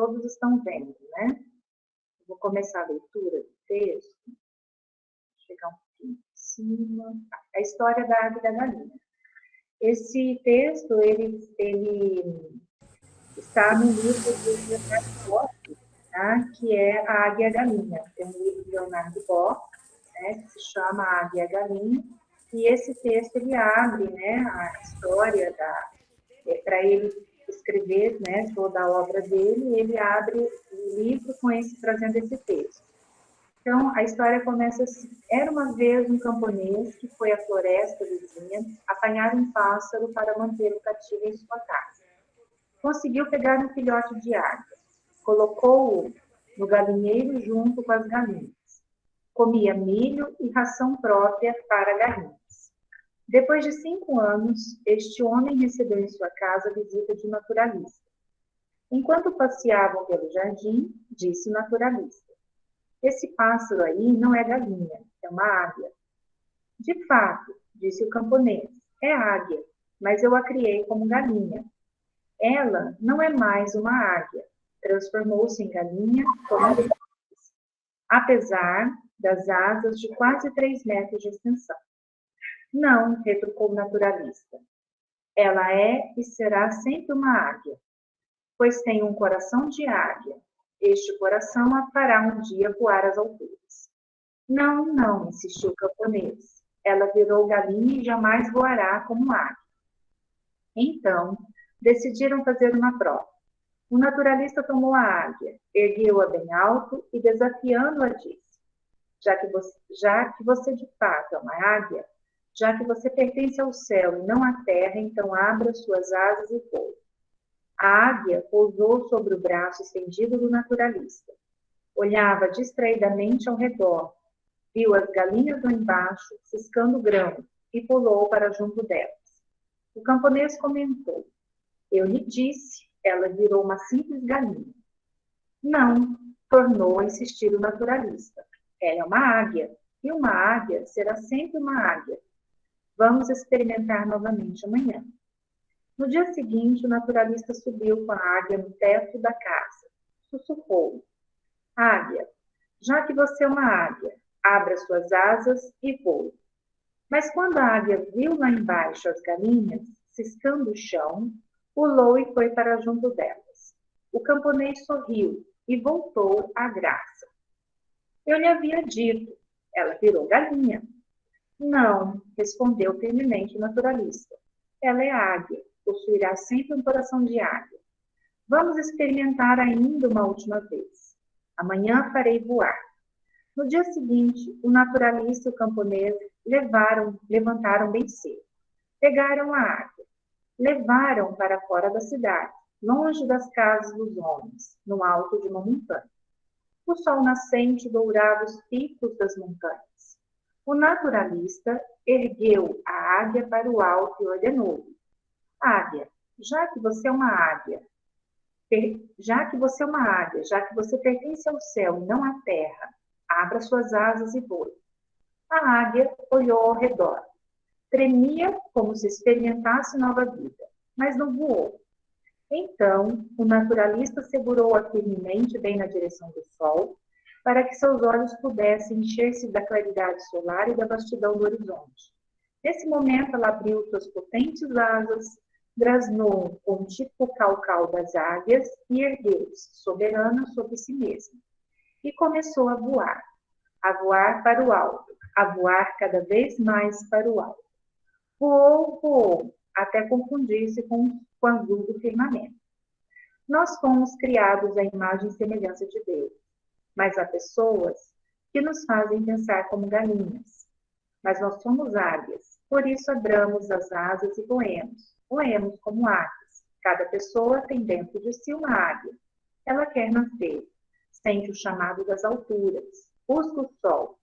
todos estão vendo, né? Vou começar a leitura do texto. Vou chegar um pouquinho em cima. A história da águia e da galinha. Esse texto, ele está no livro do Leonardo Boff, tá? Que é A Águia e a Galinha. Tem um livro do Leonardo Boff, né, que se chama A Águia e a Galinha. E esse texto, ele abre, né, a história para ele escrever, né, toda a obra dele, ele abre o livro trazendo esse texto. Então, a história começa assim. Era uma vez um camponês que foi à floresta vizinha apanhar um pássaro para mantê-lo cativo em sua casa. Conseguiu pegar um filhote de águia, colocou-o no galinheiro junto com as galinhas. Comia milho e ração própria para galinhas. Depois de 5 anos, este homem recebeu em sua casa a visita de um naturalista. Enquanto passeavam pelo jardim, disse o naturalista: esse pássaro aí não é galinha, é uma águia. De fato, disse o camponês, é águia, mas eu a criei como galinha. Ela não é mais uma águia, transformou-se em galinha como eu, apesar das asas de quase 3 metros de extensão. Não, retrucou o naturalista. Ela é e será sempre uma águia, pois tem um coração de águia. Este coração a fará um dia voar às alturas. Não, não, insistiu o camponês. Ela virou galinha e jamais voará como águia. Então, decidiram fazer uma prova. O naturalista tomou a águia, ergueu-a bem alto e, desafiando-a, disse: já que você de fato é uma águia, já que você pertence ao céu e não à terra, então abra suas asas e voe. A águia pousou sobre o braço estendido do naturalista. Olhava distraidamente ao redor, viu as galinhas lá embaixo, ciscando grão, e pulou para junto delas. O camponês comentou: eu lhe disse, ela virou uma simples galinha. Não, tornou a insistir o naturalista. Ela é uma águia, e uma águia será sempre uma águia. Vamos experimentar novamente amanhã. No dia seguinte, o naturalista subiu com a águia no teto da casa. Sussurrou: águia, já que você é uma águia, abra suas asas e voe. Mas quando a águia viu lá embaixo as galinhas, ciscando o chão, pulou e foi para junto delas. O camponês sorriu e voltou à graça. Eu lhe havia dito, ela virou galinha. Não, respondeu firmemente o naturalista. Ela é águia, possuirá sempre um coração de águia. Vamos experimentar ainda uma última vez. Amanhã farei voar. No dia seguinte, o naturalista e o camponês levantaram bem cedo. Pegaram a águia, levaram para fora da cidade, longe das casas dos homens, no alto de uma montanha. O sol nascente dourava os picos das montanhas. O naturalista ergueu a águia para o alto e ordenou-lhe: águia, já que você é uma águia, já que você pertence ao céu e não à terra, abra suas asas e voe. A águia olhou ao redor. Tremia como se experimentasse nova vida, mas não voou. Então, o naturalista segurou-a firmemente bem na direção do sol, para que seus olhos pudessem encher-se da claridade solar e da vastidão do horizonte. Nesse momento, ela abriu suas potentes asas, grasnou com o típico cau-cau das águias e ergueu-se, soberana sobre si mesma. E começou a voar para o alto, a voar cada vez mais para o alto. Voou, voou, até confundir-se com o azul do firmamento. Nós fomos criados à imagem e semelhança de Deus, mas há pessoas que nos fazem pensar como galinhas. Mas nós somos águias, por isso abramos as asas e voemos como águias. Cada pessoa tem dentro de si uma águia. Ela quer nascer, sente o chamado das alturas, busca o sol.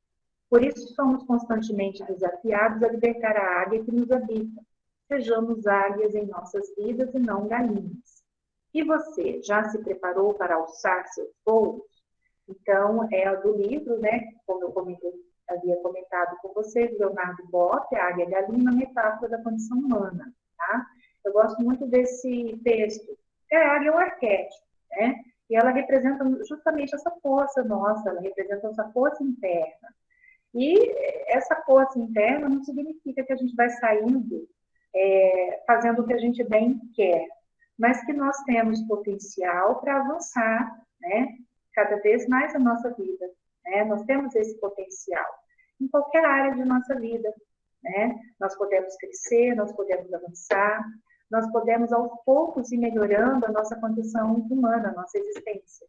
Por isso somos constantemente desafiados a libertar a águia que nos habita. Sejamos águias em nossas vidas e não galinhas. E você, já se preparou para alçar seus voos? Então, é do livro, né, como eu havia comentado com vocês, Leonardo Boff, A Águia e a Galinha, uma metáfora da condição humana. Tá? Eu gosto muito desse texto. A águia é um arquétipo, né? E ela representa justamente essa força nossa, ela representa essa força interna. E essa força interna não significa que a gente vai saindo fazendo o que a gente bem quer, mas que nós temos potencial para avançar, né? Cada vez mais a nossa vida, né? Nós temos esse potencial em qualquer área de nossa vida, né? Nós podemos crescer, nós podemos avançar, nós podemos aos poucos ir melhorando a nossa condição humana, a nossa existência.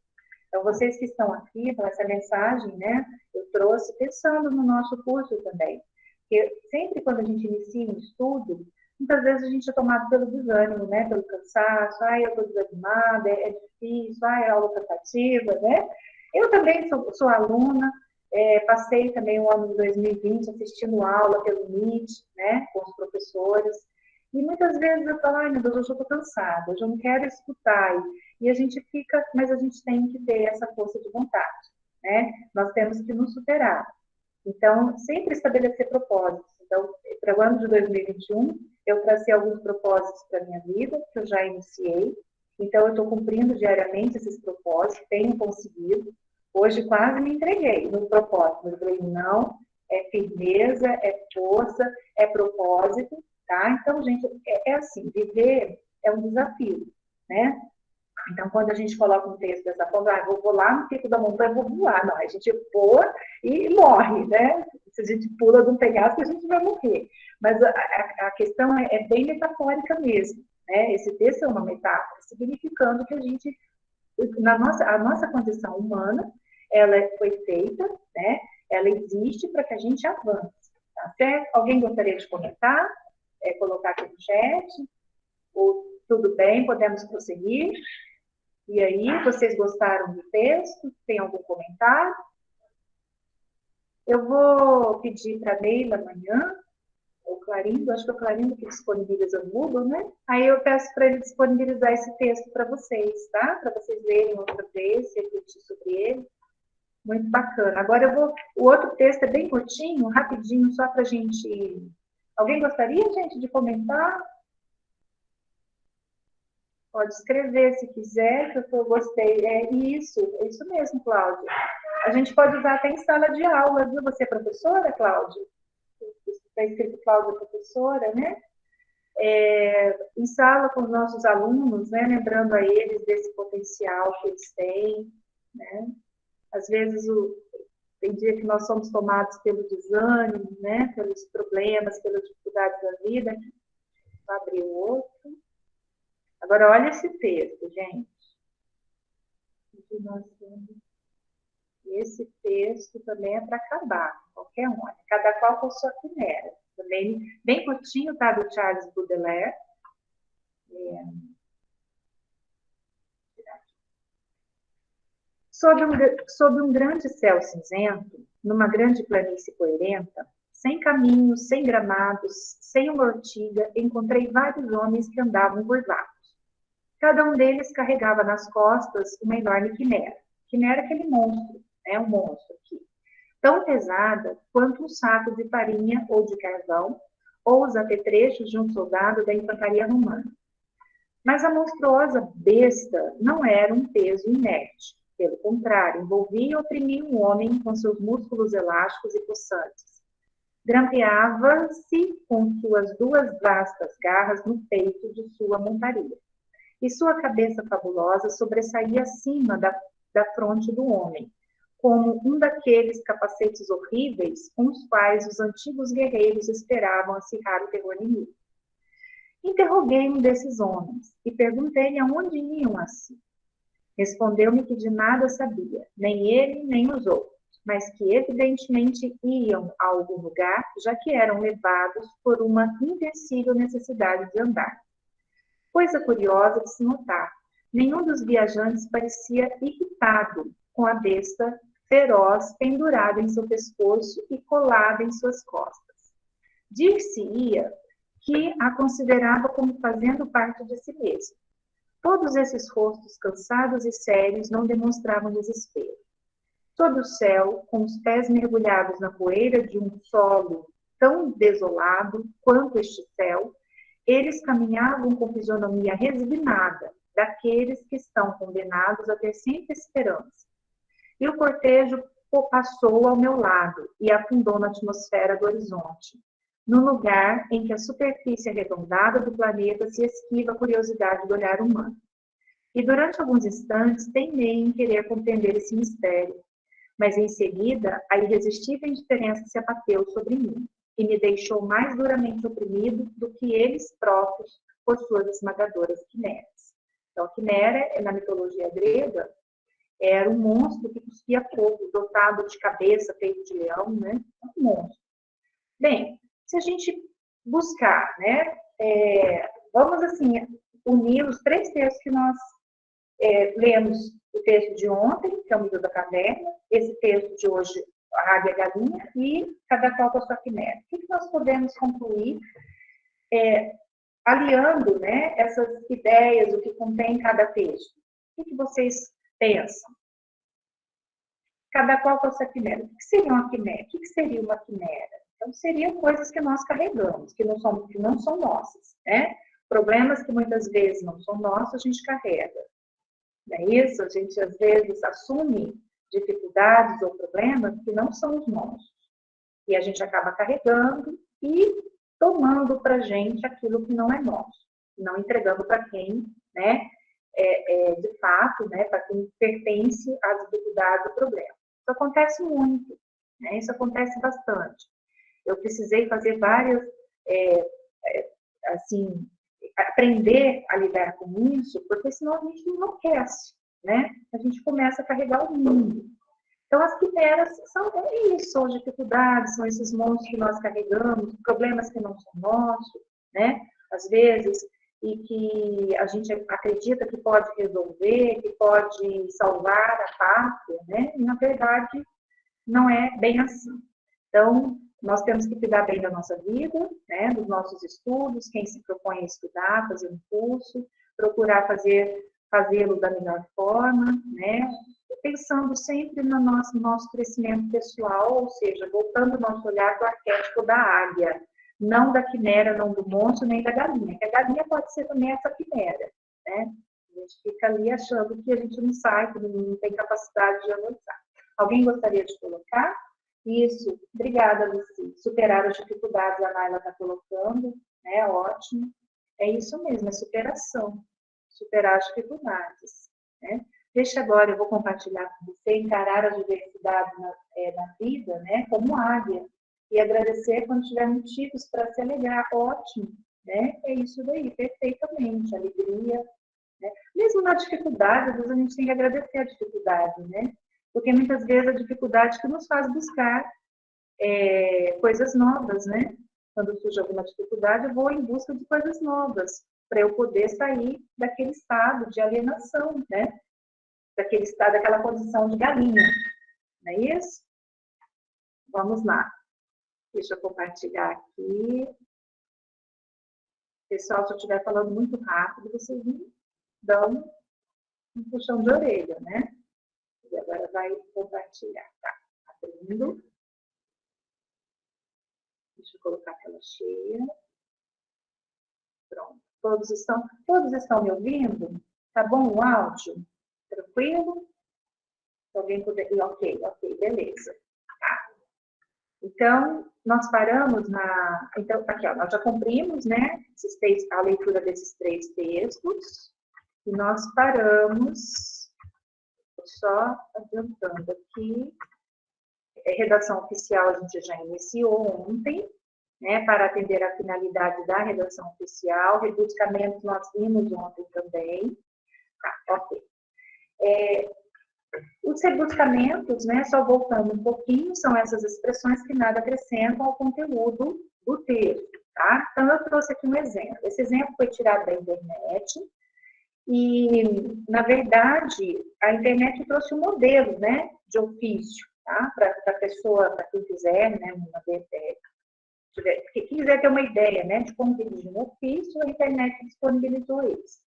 Então, vocês que estão aqui, com essa mensagem, né, eu trouxe pensando no nosso curso também. Porque sempre quando a gente inicia um estudo, muitas vezes a gente é tomado pelo desânimo, né, pelo cansaço, eu estou desanimada, é difícil, é aula cansativa, né? Eu também sou aluna, passei também o ano de 2020 assistindo aula pelo Meet, né, com os professores, e muitas vezes eu falo, meu Deus, hoje eu estou cansada, hoje eu não quero escutar. E a gente fica, mas a gente tem que ter essa força de vontade, né? Nós temos que nos superar. Então, sempre estabelecer propósitos. Então, para o ano de 2021, eu tracei alguns propósitos para a minha vida, que eu já iniciei. Então, eu estou cumprindo diariamente esses propósitos, tenho conseguido. Hoje quase me entreguei no propósito. Eu falei, não, é firmeza, é força, é propósito, tá? Então, gente, é assim, viver é um desafio, né? Então, quando a gente coloca um texto dessa forma, vou lá no pico da montanha, vou voar. Não, a gente voa e morre, né? Se a gente pula de um penhasco, a gente vai morrer. Mas a questão é bem metafórica mesmo, né? Esse texto é uma metáfora, significando que a gente, a nossa condição humana, ela foi feita, né? Ela existe para que a gente avance, tá certo? Alguém gostaria de comentar? Colocar aqui no chat? Ou tudo bem, podemos prosseguir? E aí, vocês gostaram do texto? Tem algum comentário? Eu vou pedir para a Neila amanhã, ou Clarindo, acho que é o Clarindo que disponibiliza o Google, né? Aí eu peço para ele disponibilizar esse texto para vocês, tá? Para vocês lerem outra vez, refletir sobre ele. Muito bacana. Agora o outro texto é bem curtinho, rapidinho, só para a gente... Alguém gostaria, gente, de comentar? Pode escrever se quiser, que eu gostei. É isso mesmo, Cláudia. A gente pode usar até em sala de aula, viu? Você é professora, Cláudia? Está escrito Cláudia professora, né? Em sala com os nossos alunos, né? Lembrando a eles desse potencial que eles têm, né? Às vezes, tem dia que nós somos tomados pelo desânimo, né? Pelos problemas, pelas dificuldades da vida. Vou abrir o outro. Agora, olha esse texto, gente. Esse texto também é para acabar, qualquer um. Cada qual com sua quimera. Também bem curtinho, tá? Do Charles Baudelaire. Sob um grande céu cinzento, numa grande planície poeirenta, sem caminhos, sem gramados, sem uma ortiga, encontrei vários homens que andavam curvados. Cada um deles carregava nas costas uma enorme quimera. Quimera é aquele monstro, né? Um monstro aqui. Tão pesada quanto um saco de farinha ou de carvão, ou os apetrechos de um soldado da infantaria romana. Mas a monstruosa besta não era um peso inerte. Pelo contrário, envolvia e oprimia um homem com seus músculos elásticos e possantes. Grampeava-se com suas duas vastas garras no peito de sua montaria. E sua cabeça fabulosa sobressaía acima da fronte do homem, como um daqueles capacetes horríveis com os quais os antigos guerreiros esperavam acirrar o terror inimigo. Interroguei um desses homens e perguntei-lhe aonde iam assim. Respondeu-me que de nada sabia, nem ele, nem os outros, mas que evidentemente iam a algum lugar, já que eram levados por uma invencível necessidade de andar. Coisa curiosa de se notar, nenhum dos viajantes parecia irritado com a besta feroz pendurada em seu pescoço e colada em suas costas. Dir-se-ia que a considerava como fazendo parte de si mesmo. Todos esses rostos cansados e sérios não demonstravam desespero. Sob o céu, com os pés mergulhados na poeira de um solo tão desolado quanto este céu, eles caminhavam com fisionomia resignada, daqueles que estão condenados a ter sempre esperança. E o cortejo passou ao meu lado e afundou na atmosfera do horizonte, no lugar em que a superfície arredondada do planeta se esquiva a curiosidade do olhar humano. E durante alguns instantes teimei em querer compreender esse mistério, mas em seguida a irresistível indiferença se abateu sobre mim e me deixou mais duramente oprimido do que eles próprios por suas esmagadoras quimeras. Então, a quimera, na mitologia grega, era um monstro que cuspia fogo, dotado de cabeça, peito de leão, né? Um monstro. Bem, se a gente buscar, né? Vamos, assim, unir os 3 textos que nós lemos. O texto de ontem, que é o Mito da Caverna, esse texto de hoje, a Águia e a Galinha, e Cada Qual com a Sua Quimera. O que nós podemos concluir aliando, né, essas ideias, o que contém cada texto? O que vocês pensam? Cada qual com a sua quimera. O que seria uma quimera? O que seria uma quimera? Então, seriam coisas que nós carregamos, que não são nossas, né? Problemas que muitas vezes não são nossos, a gente carrega. Não é isso? A gente, às vezes, assume dificuldades ou problemas que não são os nossos. E a gente acaba carregando e tomando para a gente aquilo que não é nosso. Não entregando para quem, né, de fato, né, para quem pertence às dificuldades do problema. Isso acontece muito, né? Isso acontece bastante. Eu precisei fazer várias, assim, aprender a lidar com isso, porque senão a gente enlouquece, né? A gente começa a carregar o mundo. Então, as quimeras são isso, são dificuldades, são esses monstros que nós carregamos, problemas que não são nossos, né? Às vezes, e que a gente acredita que pode resolver, que pode salvar a pátria, né? E, na verdade, não é bem assim. Então, nós temos que cuidar bem da nossa vida, né? Dos nossos estudos, quem se propõe a estudar, fazer um curso, procurar fazê-lo da melhor forma, né? Pensando sempre no nosso crescimento pessoal, ou seja, voltando o nosso olhar para o arquétipo da águia, não da quimera, não do monstro, nem da galinha, que a galinha pode ser também essa quimera, né? A gente fica ali achando que a gente não sai, que não tem capacidade de avançar. Alguém gostaria de colocar? Isso, obrigada, Luci. Superar as dificuldades, a Naila está colocando, né? Ótimo. É isso mesmo, é superação. Superar as dificuldades, né? Deixa agora, eu vou compartilhar com você, encarar as diversidades na vida, né, como águia, e agradecer quando tiver motivos para se alegrar. Ótimo, né? É isso daí, perfeitamente, alegria, né? Mesmo na dificuldade, às vezes a gente tem que agradecer a dificuldade, né? Porque muitas vezes a dificuldade que nos faz buscar coisas novas, né? Quando surge alguma dificuldade, eu vou em busca de coisas novas, para eu poder sair daquele estado de alienação, né? Daquele estado, daquela condição de galinha, não é isso? Vamos lá. Deixa eu compartilhar aqui. Pessoal, se eu estiver falando muito rápido, vocês me dão um puxão de orelha, né? E agora vai compartilhar. Tá, abrindo. Deixa eu colocar a tela cheia. Pronto. Todos estão me ouvindo? Tá bom o áudio? Tranquilo? Se alguém puder... Ok, beleza. Tá. Então, nós paramos na... Então, aqui, ó, nós já cumprimos, né, a leitura desses 3 textos, e nós paramos, só adiantando aqui, redação oficial a gente já iniciou ontem, né, para atender a finalidade da redação oficial, rebuscamentos nós vimos ontem também, tá, ok. Os rebuscamentos, né, só voltando um pouquinho, são essas expressões que nada acrescentam ao conteúdo do texto, tá? Então, eu trouxe aqui um exemplo. Esse exemplo foi tirado da internet e, na verdade, a internet trouxe um modelo, né, de ofício, tá? Para a pessoa, para quem quiser, né, quem quiser ter uma ideia, né, de como dirigir um ofício, a internet disponibilizou isso.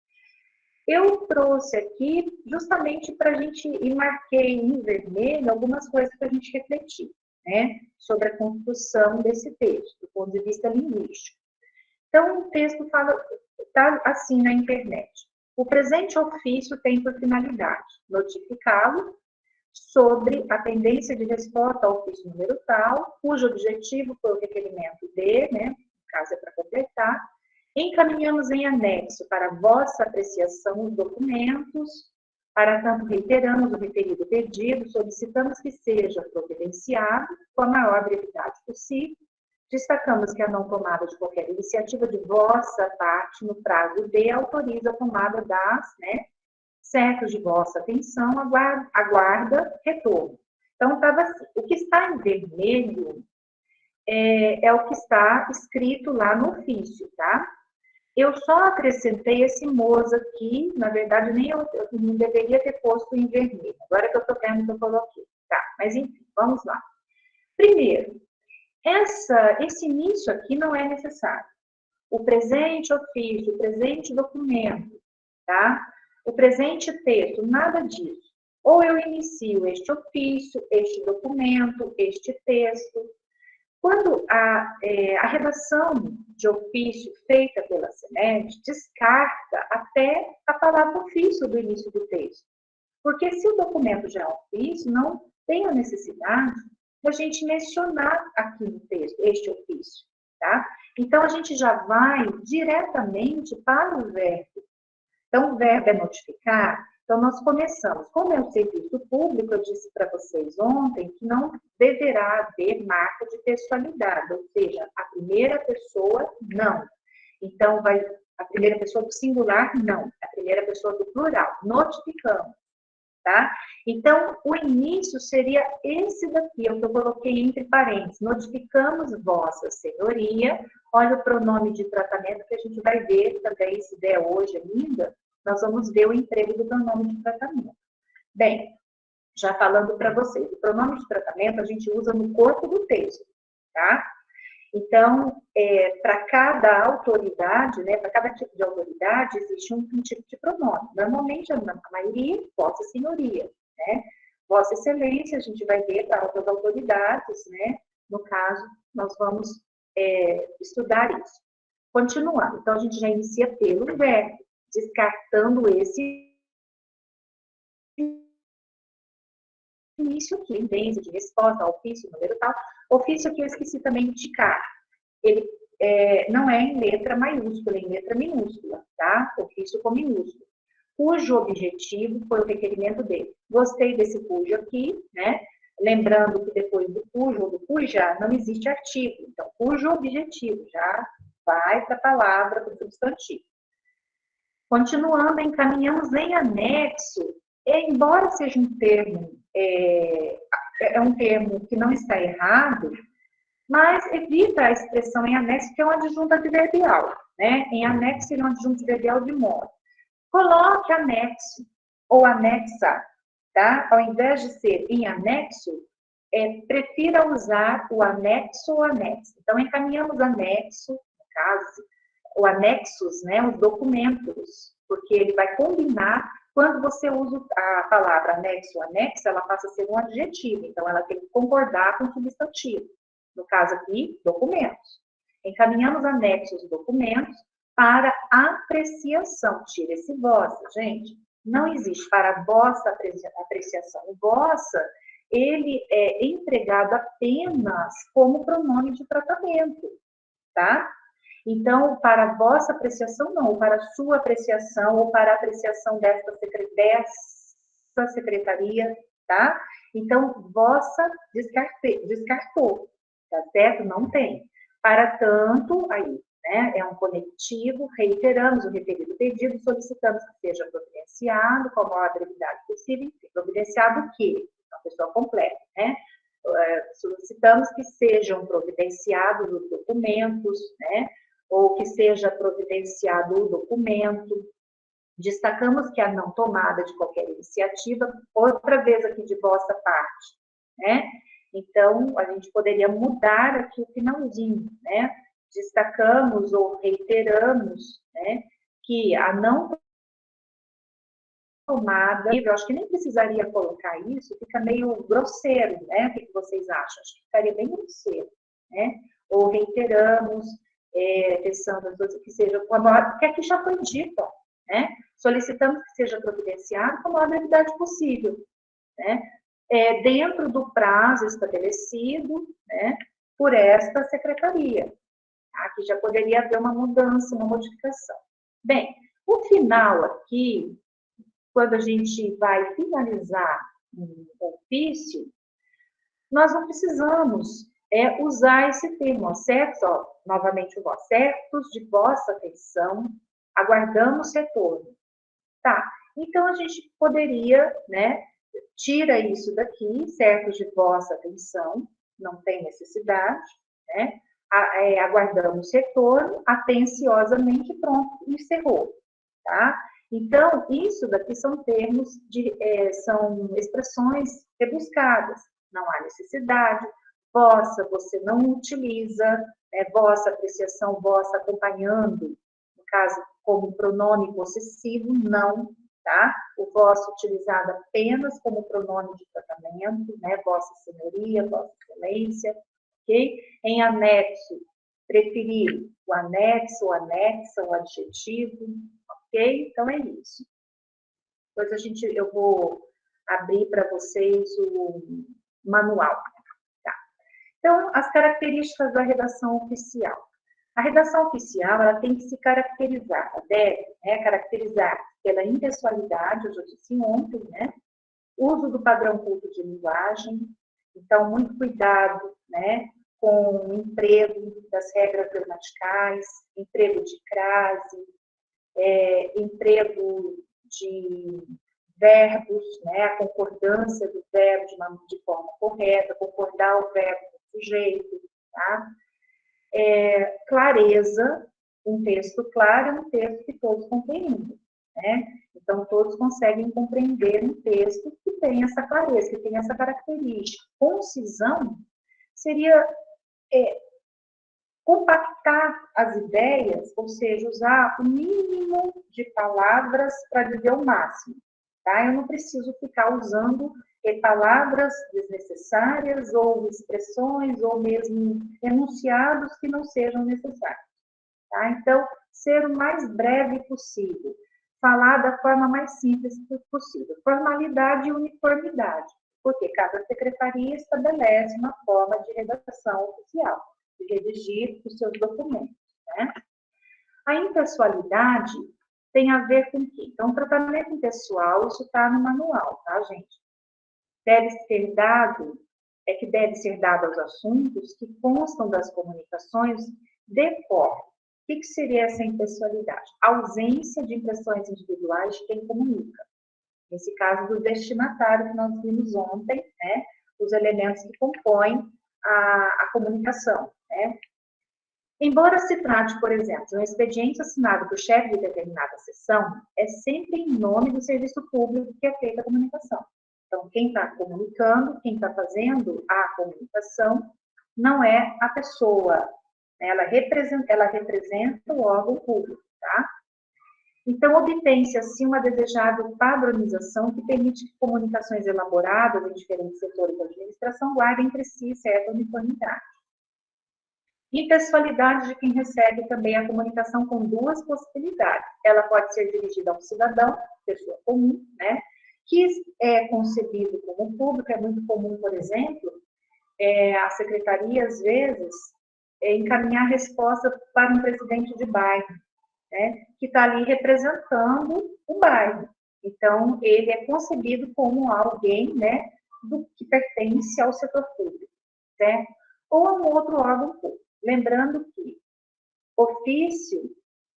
Eu trouxe aqui justamente para a gente, e marquei em vermelho algumas coisas para a gente refletir, né, sobre a construção desse texto, do ponto de vista linguístico. Então, o texto fala, está assim na internet. O presente ofício tem por finalidade notificá-lo sobre a pendência de resposta ao ofício número tal, cujo objetivo foi o requerimento de, né, no caso é para completar, encaminhamos em anexo para vossa apreciação os documentos, para tanto reiteramos o referido pedido, solicitamos que seja providenciado com a maior brevidade possível, destacamos que a não tomada de qualquer iniciativa de vossa parte no prazo de autoriza a tomada das, né, certos de vossa atenção, aguarda retorno. Então, estava assim, o que está em vermelho é o que está escrito lá no ofício, tá? Eu só acrescentei esse moço aqui, na verdade, nem eu não deveria ter posto em vermelho. Agora que eu estou vendo que eu coloquei. Tá, mas enfim, vamos lá. Primeiro, esse início aqui não é necessário. O presente ofício, o presente documento, tá? O presente texto, nada disso. Ou eu inicio este ofício, este documento, este texto. Quando a redação de ofício feita pela CNED descarta até a palavra ofício do início do texto. Porque se o documento já é ofício, não tem a necessidade da gente mencionar aqui no texto este ofício, tá? Então, a gente já vai diretamente para o verbo. Então, o verbo é notificar. Então, nós começamos. Como é um serviço público, eu disse para vocês ontem que não deverá haver marca de textualidade, ou seja, a primeira pessoa, não. Então, a primeira pessoa do singular, não. A primeira pessoa do plural, notificamos, tá? Então, o início seria esse daqui, é o que eu coloquei entre parênteses. Notificamos vossa senhoria. Olha o pronome de tratamento que a gente vai ver também, se der hoje ainda, nós vamos ver o emprego do pronome de tratamento. Bem, já falando para vocês, o pronome de tratamento a gente usa no corpo do texto, tá? Então, para cada autoridade, né, para cada tipo de autoridade, existe um tipo de pronome. Normalmente, a maioria, vossa senhoria, né? Vossa excelência, a gente vai ver para outras autoridades, né? No caso, nós vamos estudar isso. Continuando, então a gente já inicia pelo verbo, descartando esse início aqui, pendência de resposta, ofício, número tal. Ofício aqui eu esqueci também de indicar. Ele não é em letra maiúscula, é em letra minúscula, tá? Ofício com minúscula. Cujo objetivo foi o requerimento dele. Gostei desse cujo aqui, né? Lembrando que depois do cujo ou do cuja não existe artigo. Então, cujo objetivo já vai para a palavra, para o substantivo. Continuando, encaminhamos em anexo, embora seja um termo, um termo que não está errado, mas evita a expressão em anexo, que é um adjunto adverbial, né? Em anexo seria um adjunto adverbial de modo. Coloque anexo ou anexa, tá? Ao invés de ser em anexo, prefira usar o anexo ou anexo. Então, encaminhamos anexo, no caso, o anexos, né, os documentos, porque ele vai combinar, quando você usa a palavra anexo ou anexa, ela passa a ser um adjetivo, então ela tem que concordar com o substantivo. No caso aqui, documentos. Encaminhamos anexos documentos para apreciação. Tira esse vossa, gente. Não existe para vossa apreciação. O vossa, ele é empregado apenas como pronome de tratamento, tá? Então, para vossa apreciação, não, ou para sua apreciação, ou para a apreciação dessa secretaria, tá? Então, vossa descartou, tá certo? Não tem. Para tanto, aí, né, é um conectivo, reiteramos o referido pedido, solicitamos que seja providenciado com a maior brevidade possível, providenciado o quê? A pessoa completa, né? Solicitamos que sejam providenciados os documentos, né? Ou que seja providenciado o documento. Destacamos que a não tomada de qualquer iniciativa, outra vez aqui de vossa parte, né? Então, a gente poderia mudar aqui o finalzinho, né? Destacamos ou reiteramos, né, que a não tomada, eu acho que nem precisaria colocar isso, fica meio grosseiro, né? O que vocês acham? Acho que ficaria bem grosseiro, né? Ou reiteramos, pensando que seja com a maior, porque aqui já foi dito, ó, né? Solicitamos que seja providenciado com a maior brevidade possível, né? Dentro do prazo estabelecido, né, por esta secretaria. Aqui já poderia haver uma mudança, uma modificação. Bem, o final aqui, quando a gente vai finalizar um ofício, nós não precisamos usar esse termo, certo? Ó, novamente, o certos de vossa atenção, aguardamos retorno. Tá, então a gente poderia, né, tira isso daqui, certos de vossa atenção, não tem necessidade, né? Aguardamos retorno, atenciosamente, pronto, encerrou, tá? Então, isso daqui são termos, são expressões rebuscadas, não há necessidade, vossa, você não utiliza, vossa apreciação, vossa acompanhando, no caso, como pronome possessivo, não, tá? O vosso utilizado apenas como pronome de tratamento, né? Vossa senhoria, vossa excelência, ok? Em anexo, preferir o anexo, o adjetivo, ok? Então, é isso. Depois eu vou abrir para vocês o manual, tá? Então, as características da redação oficial. A redação oficial, ela tem que se caracterizar, deve, caracterizar pela impessoalidade, eu já disse ontem, né? Uso do padrão culto de linguagem, então, muito cuidado, né, com o emprego das regras gramaticais, emprego de crase, emprego de verbos, né, a concordância do verbo de forma correta, concordar o verbo com o sujeito, tá? Clareza, um texto claro é um texto que todos compreendem, né? Então, todos conseguem compreender um texto que tem essa clareza, que tem essa característica. Concisão seria compactar as ideias, ou seja, usar o mínimo de palavras para dizer o máximo, tá? Eu não preciso ficar usando palavras desnecessárias ou expressões ou mesmo enunciados que não sejam necessários, tá? Então, ser o mais breve possível, falar da forma mais simples possível, formalidade e uniformidade, porque cada secretaria estabelece uma forma de redação oficial, de redigir os seus documentos, né? A impessoalidade tem a ver com o quê? Então, o tratamento impessoal, isso está no manual, tá, gente? Deve ser dado aos assuntos que constam das comunicações de cor. O que seria essa impessoalidade? A ausência de impressões individuais de quem comunica. Nesse caso do destinatário que nós vimos ontem, né? Os elementos que compõem a comunicação, né? Embora se trate, por exemplo, de um expediente assinado por chefe de determinada seção, é sempre em nome do serviço público que é feita a comunicação. Então, quem está comunicando, quem está fazendo a comunicação, não é a pessoa, né? Ela representa o órgão público, tá? Então, obtém-se assim uma desejável padronização que permite que comunicações elaboradas em diferentes setores da administração guardem entre si certa uniformidade. Impessoalidade de quem recebe também a comunicação com duas possibilidades. Ela pode ser dirigida a um cidadão, pessoa comum, né, que é concebido como público. É muito comum, por exemplo, a secretaria, às vezes, encaminhar resposta para um presidente de bairro, né, que está ali representando o bairro. Então, ele é concebido como alguém, né, que pertence ao setor público, certo? Ou a um outro órgão público. Lembrando que ofício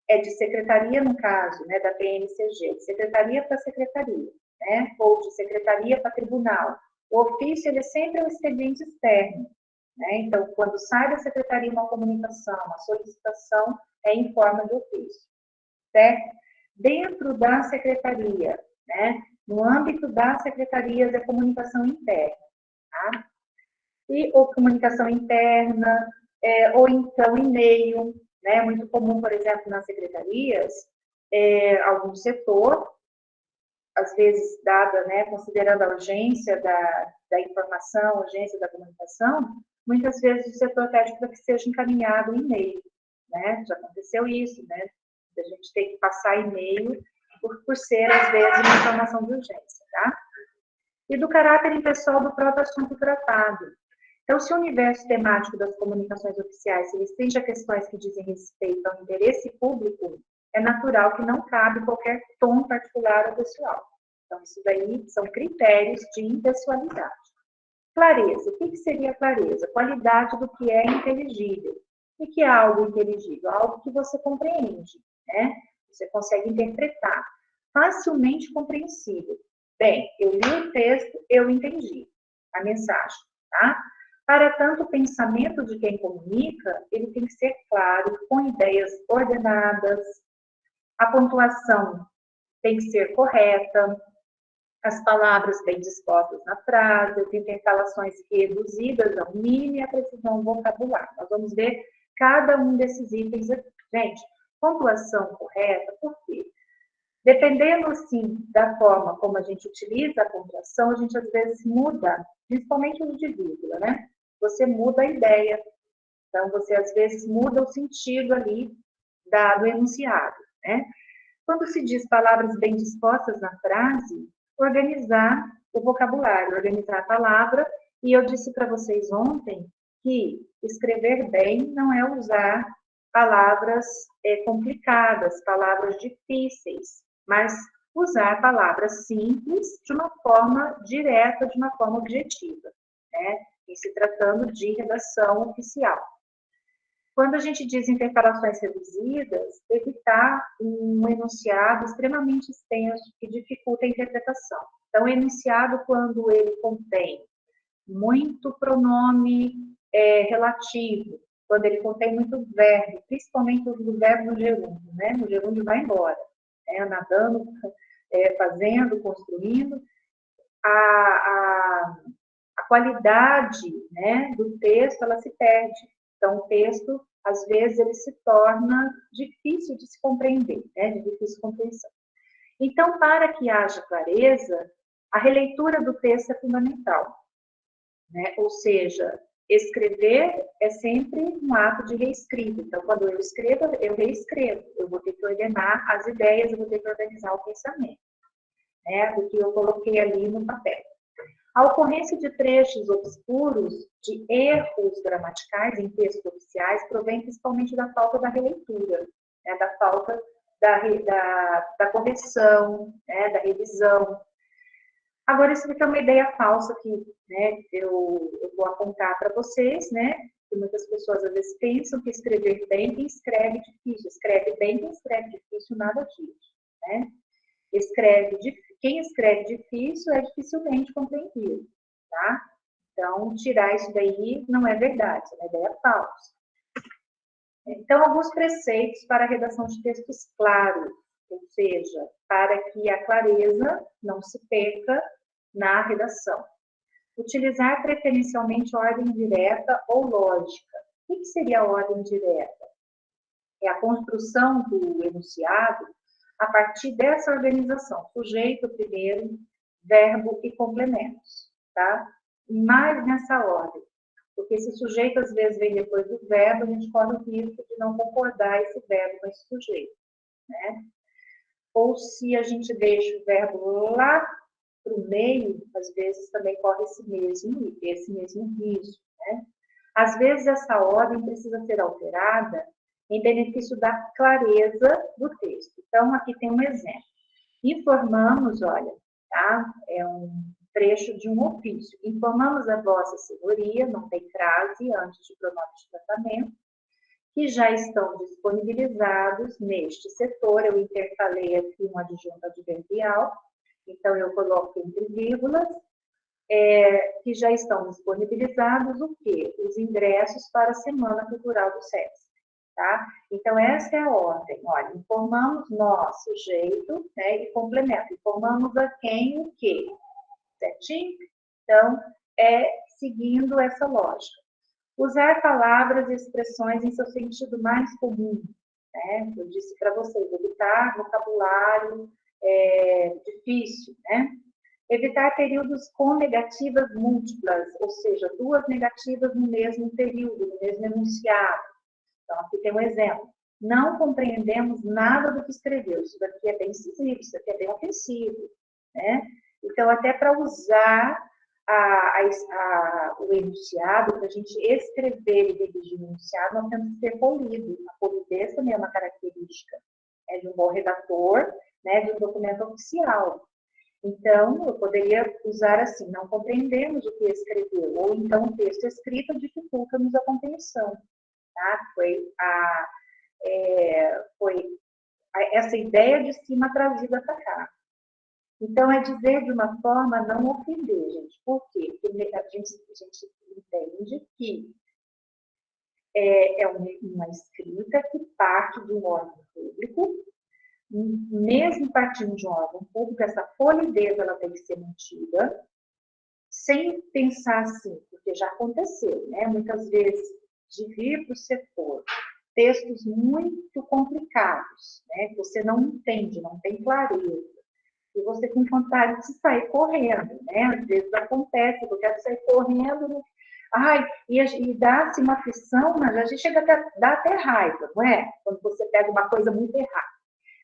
é de secretaria, no caso, né, da PMCG, de secretaria para secretaria, né, ou de secretaria para tribunal. O ofício, ele sempre é um expediente externo, né? Então, quando sai da secretaria uma comunicação, uma solicitação, é em forma de ofício, certo? Dentro da secretaria, né, no âmbito das secretarias, é comunicação interna, tá? Ou comunicação interna, ou então e-mail, né? Muito comum, por exemplo, nas secretarias, algum setor, às vezes dada, né, considerando a urgência da informação, a urgência da comunicação, muitas vezes o setor pede para que seja encaminhado um e-mail, né? Já aconteceu isso, né? A gente tem que passar e-mail por ser, às vezes, uma informação de urgência, tá? E do caráter impessoal do próprio assunto tratado. Então, se o universo temático das comunicações oficiais se restringe a questões que dizem respeito ao interesse público, é natural que não cabe qualquer tom particular ou pessoal. Então, isso daí são critérios de impessoalidade. Clareza. O que seria clareza? Qualidade do que é inteligível. O que é algo inteligível? Algo que você compreende, né? Você consegue interpretar. Facilmente compreensível. Bem, eu li o texto, eu entendi a mensagem, tá? Para tanto, o pensamento de quem comunica, ele tem que ser claro, com ideias ordenadas, a pontuação tem que ser correta, as palavras bem dispostas na frase, as intercalações reduzidas ao mínimo e a precisão vocabular. Nós vamos ver cada um desses itens aqui. Gente, pontuação correta, por quê? Dependendo, assim, da forma como a gente utiliza a pontuação, a gente às vezes muda, principalmente o de vírgula, né? Você muda a ideia. Então, você às vezes muda o sentido ali do enunciado, né? Quando se diz palavras bem dispostas na frase, organizar o vocabulário, organizar a palavra, e eu disse para vocês ontem que escrever bem não é usar palavras complicadas, palavras difíceis, mas usar palavras simples de uma forma direta, de uma forma objetiva, né? Em se tratando de redação oficial. Quando a gente diz intercalações reduzidas, evitar um enunciado extremamente extenso que dificulta a interpretação. Então, enunciado quando ele contém muito pronome relativo, quando ele contém muito verbo, principalmente o verbo no gerúndio, né? No gerúndio vai embora, né? Nadando, fazendo, construindo. A qualidade, né, do texto, ela se perde. Então, o texto, às vezes, ele se torna difícil de se compreender, né, de difícil compreensão. Então, para que haja clareza, a releitura do texto é fundamental, né? Ou seja, escrever é sempre um ato de reescrita. Então, quando eu escrevo, eu reescrevo. Eu vou ter que ordenar as ideias, eu vou ter que organizar o pensamento, né, do que eu coloquei ali no papel. A ocorrência de trechos obscuros, de erros gramaticais em textos oficiais, provém principalmente da falta da releitura, né, da falta da correção, né, da revisão. Agora, isso aqui é uma ideia falsa que, né, eu vou apontar para vocês, né, que muitas pessoas às vezes pensam que escrever bem quem escreve difícil, escreve bem quem escreve difícil, nada disso, né? Quem escreve difícil é dificilmente compreendido, tá? Então, tirar isso daí não é verdade, é uma ideia falsa. Então, alguns preceitos para a redação de textos claros, ou seja, para que a clareza não se perca na redação. Utilizar preferencialmente ordem direta ou lógica. O que seria a ordem direta? É a construção do enunciado a partir dessa organização, sujeito primeiro, verbo e complementos, tá? Mais nessa ordem, porque esse sujeito às vezes vem depois do verbo, a gente corre o risco de não concordar esse verbo com esse sujeito, né? Ou se a gente deixa o verbo lá para o meio, às vezes também corre esse mesmo risco, né? Às vezes essa ordem precisa ser alterada em benefício da clareza do texto. Então, aqui tem um exemplo. Informamos, olha, tá? É um trecho de um ofício. Informamos a vossa senhoria, não tem crase antes de pronome de tratamento, que já estão disponibilizados neste setor. Eu intercalei aqui um adjunto adverbial, então eu coloco entre vírgulas, que já estão disponibilizados o quê? Os ingressos para a Semana Cultural do SESC. Tá? Então, essa é a ordem. Olha, informamos nós, sujeito, né, e complemento. Informamos a quem o quê? Certinho? Então, seguindo essa lógica. Usar palavras e expressões em seu sentido mais comum. Né? Eu disse para vocês, evitar vocabulário difícil, né? Evitar períodos com negativas múltiplas, ou seja, duas negativas no mesmo período, no mesmo enunciado. Então, aqui tem um exemplo. não compreendemos nada do que escreveu. Isso daqui é bem incisivo, isso daqui é bem ofensivo, né? Então, até para usar o enunciado, para a gente escrever e redigir o enunciado, nós temos que ser polido. A polidez também é uma característica, né, de um bom redator, né, de um documento oficial. Então, eu poderia usar assim: não compreendemos o que escreveu, ou então o texto escrito dificulta-nos a compreensão. Tá? Foi essa ideia de cima trazida para cá. Então, é dizer de uma forma não ofender, gente. Por quê? Porque a gente entende que é uma escrita que parte de um órgão público, mesmo partindo de um órgão público, essa polidez ela tem que ser mantida, sem pensar assim, porque já aconteceu, né? Muitas vezes, de vir para o setor textos muito complicados, né? Que você não entende, não tem clareza, e você tem vontade de sair correndo, né? Às vezes acontece, eu quero sair correndo, né? Ai, e dá-se uma aflição, mas a gente chega a dar até raiva, não é? Quando você pega uma coisa muito errada.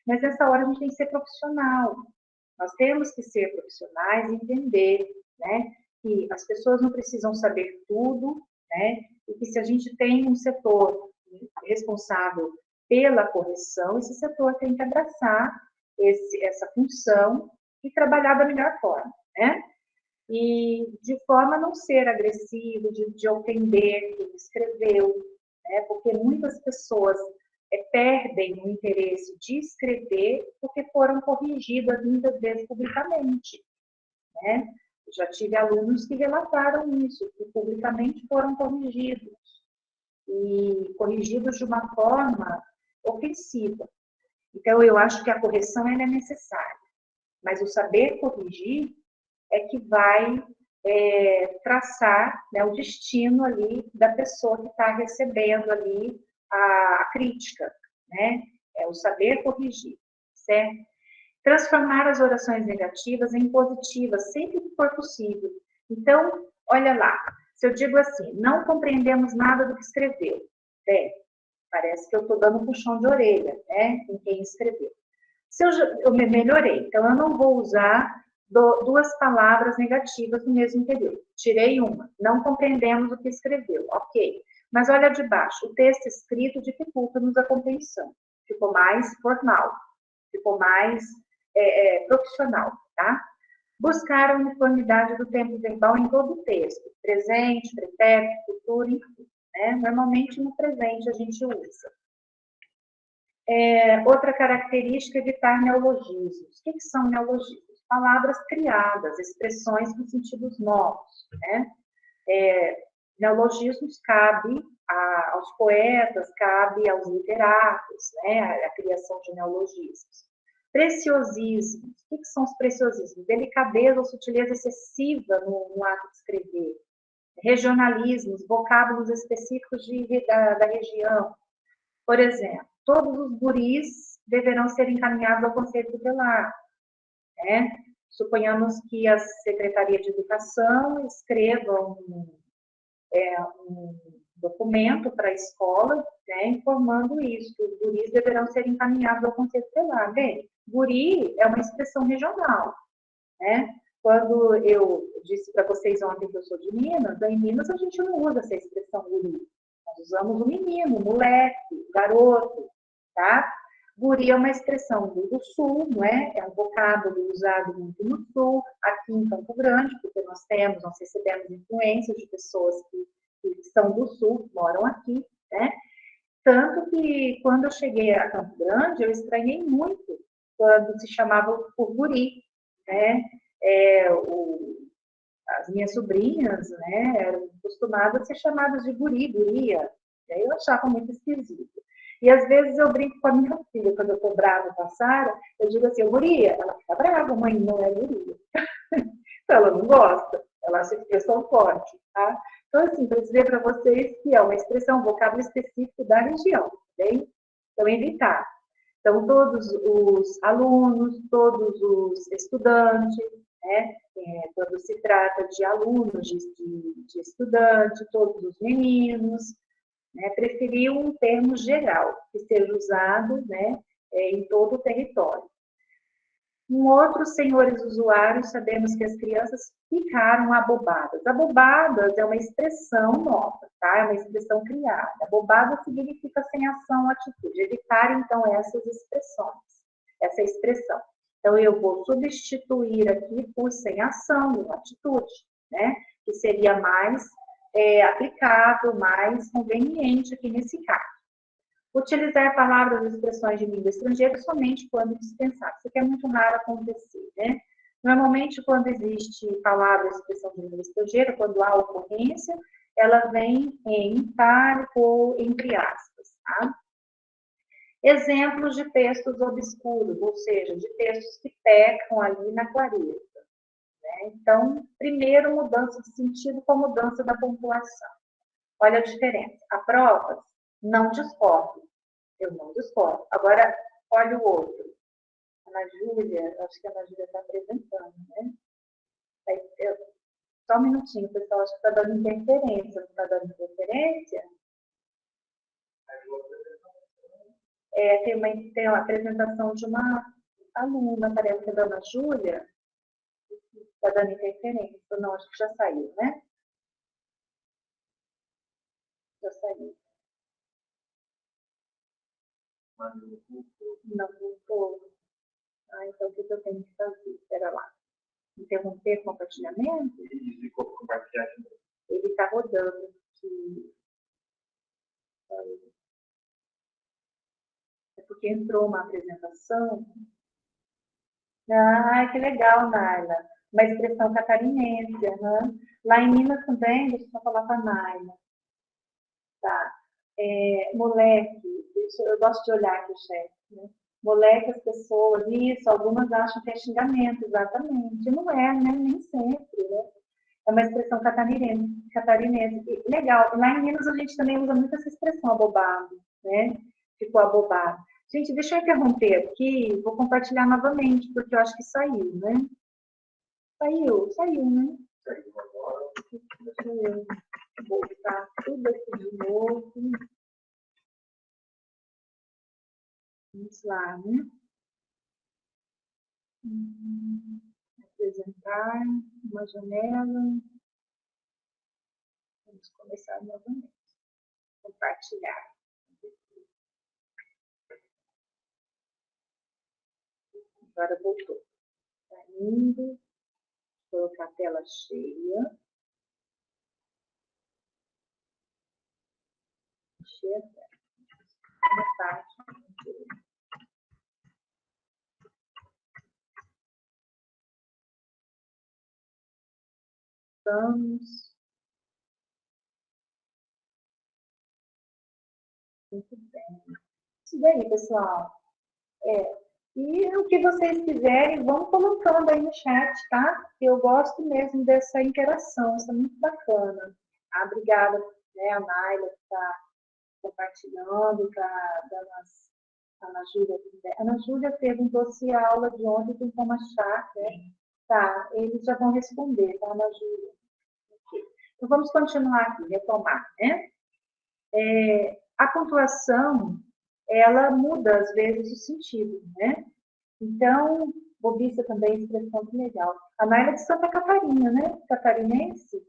Mas nessa hora a gente tem que ser profissional. Nós temos que ser profissionais e entender, né, que as pessoas não precisam saber tudo, né, e que se a gente tem um setor responsável pela correção, esse setor tem que abraçar essa função e trabalhar da melhor forma, né? E de forma a não ser agressivo, de ofender quem escreveu, né? Porque muitas pessoas perdem o interesse de escrever porque foram corrigidas muitas vezes publicamente, né? Já tive alunos que relataram isso, que publicamente foram corrigidos, e corrigidos de uma forma ofensiva. Então, eu acho que a correção é necessária, mas o saber corrigir é que vai traçar, né, o destino ali da pessoa que está recebendo ali a crítica, né? É o saber corrigir, certo? Transformar as orações negativas em positivas, sempre que for possível. Então, olha lá, se eu digo assim: não compreendemos nada do que escreveu, parece que eu estou dando um puxão de orelha, né, em quem escreveu. Se eu me melhorei, então eu não vou usar duas palavras negativas no mesmo período. Tirei uma, não compreendemos o que escreveu, ok. Mas olha de baixo, o texto escrito dificulta-nos a compreensão. Ficou mais formal, ficou mais profissional, tá? Buscar a uniformidade do tempo verbal em todo o texto, presente, pretérito, futuro, enfim, né? Normalmente no presente a gente usa. Outra característica é evitar neologismos. O que são neologismos? Palavras criadas, expressões com sentidos novos, né? Neologismos cabe aos poetas, cabe aos literatos, né? A criação de neologismos. Preciosismos. O que são os preciosismos? Delicadeza ou sutileza excessiva no ato de escrever. Regionalismos, vocábulos específicos da região. Por exemplo, todos os guris deverão ser encaminhados ao Conselho Tutelar, né? Suponhamos que a Secretaria de Educação escreva um documento para a escola, né, informando isso, que os guris deverão ser encaminhados ao Conselho Tutelar. Bem, guri é uma expressão regional, né? Quando eu disse para vocês ontem que eu sou de Minas, em Minas a gente não usa essa expressão guri. Nós usamos o menino, o moleque, o garoto, tá? Guri é uma expressão do Sul, não é? É um vocábulo usado muito no Sul, aqui em Campo Grande, porque nós recebemos influências de pessoas que são do Sul, que moram aqui, né? Tanto que, quando eu cheguei a Campo Grande, eu estranhei muito quando se chamava por guri, né? As minhas sobrinhas, né, eram acostumadas a ser chamadas de guri, guria. E aí eu achava muito esquisito. E às vezes eu brinco com a minha filha, quando eu estou brava com a Sara, eu digo assim: guria, ela fica brava, mãe não é guria. Então ela não gosta, ela acha que expressão forte, tá? Então, assim, para dizer para vocês que é uma expressão, um vocábulo específico da região, bem? Então, evitar. Então, todos os alunos, todos os estudantes, né? Quando se trata de alunos, de estudante, todos os meninos, né? Preferiu um termo geral, que seja usado, né, em todo o território. Com outros senhores usuários, sabemos que as crianças ficaram abobadas. Abobadas é uma expressão nova, tá? É uma expressão criada. Abobada significa sem ação ou atitude. Evitar, então, essas expressões, essa expressão. Então, eu vou substituir aqui por sem ação ou atitude, né? Que seria mais aplicável, mais conveniente aqui nesse caso. Utilizar palavras ou expressões de língua estrangeira somente quando dispensável. Isso aqui é muito raro acontecer, né? Normalmente, quando existe palavra ou expressão de língua estrangeira, quando há ocorrência, ela vem em itálico ou entre aspas, tá? Exemplos de textos obscuros, ou seja, de textos que pecam ali na clareza, né? Então, primeiro, mudança de sentido com mudança da pontuação. Olha a diferença. A provas, não discordo. Eu não discordo. Agora, olha o outro. Ana Júlia, acho que a Ana Júlia está apresentando, né? Só um minutinho, pessoal, acho que está dando interferência. Não está dando interferência? Tem uma apresentação de uma aluna, parece que é da Ana Júlia. Está dando interferência. Não, acho que já saiu, né? Já saiu. Não voltou. Ah, então o que eu tenho que fazer? Espera lá. Interromper o compartilhamento? Ele está rodando aqui. É porque entrou uma apresentação. Ah, que legal, Naila. Uma expressão catarinense. Uhum. Lá em Minas também, deixa eu falar com a Naila. Tá. Moleque, eu gosto de olhar aqui o chat, né? Moleque, as pessoas, isso, algumas acham que é xingamento, exatamente. Não é, né? Nem sempre, né? É uma expressão catarinense. Legal. Lá em Minas a gente também usa muito essa expressão abobado, né? Ficou abobado. Gente, deixa eu interromper aqui, vou compartilhar novamente, porque eu acho que saiu, né? Saiu, né? Deixa eu voltar tudo aqui de novo. Vamos lá, né? Apresentar uma janela. Vamos começar novamente. Compartilhar. Agora voltou. Está indo. Colocar a tela cheia. Cheia até. Parte. Vamos. Muito bem. Isso daí, pessoal. E o que vocês quiserem, vão colocando aí no chat, tá? Eu gosto mesmo dessa interação, isso é muito bacana. Tá? Obrigada, né, a Naila, que está compartilhando, está dando a Ana Júlia. A Ana Júlia perguntou se a aula de ontem tem como achar, né? Tá, eles já vão responder, tá, Ana Júlia? Okay. Então, vamos continuar aqui, retomar, né? A pontuação, ela muda, às vezes, o sentido, né? Então, bobiça também, expressão que legal. A Naila de Santa Catarina, né? Catarinense?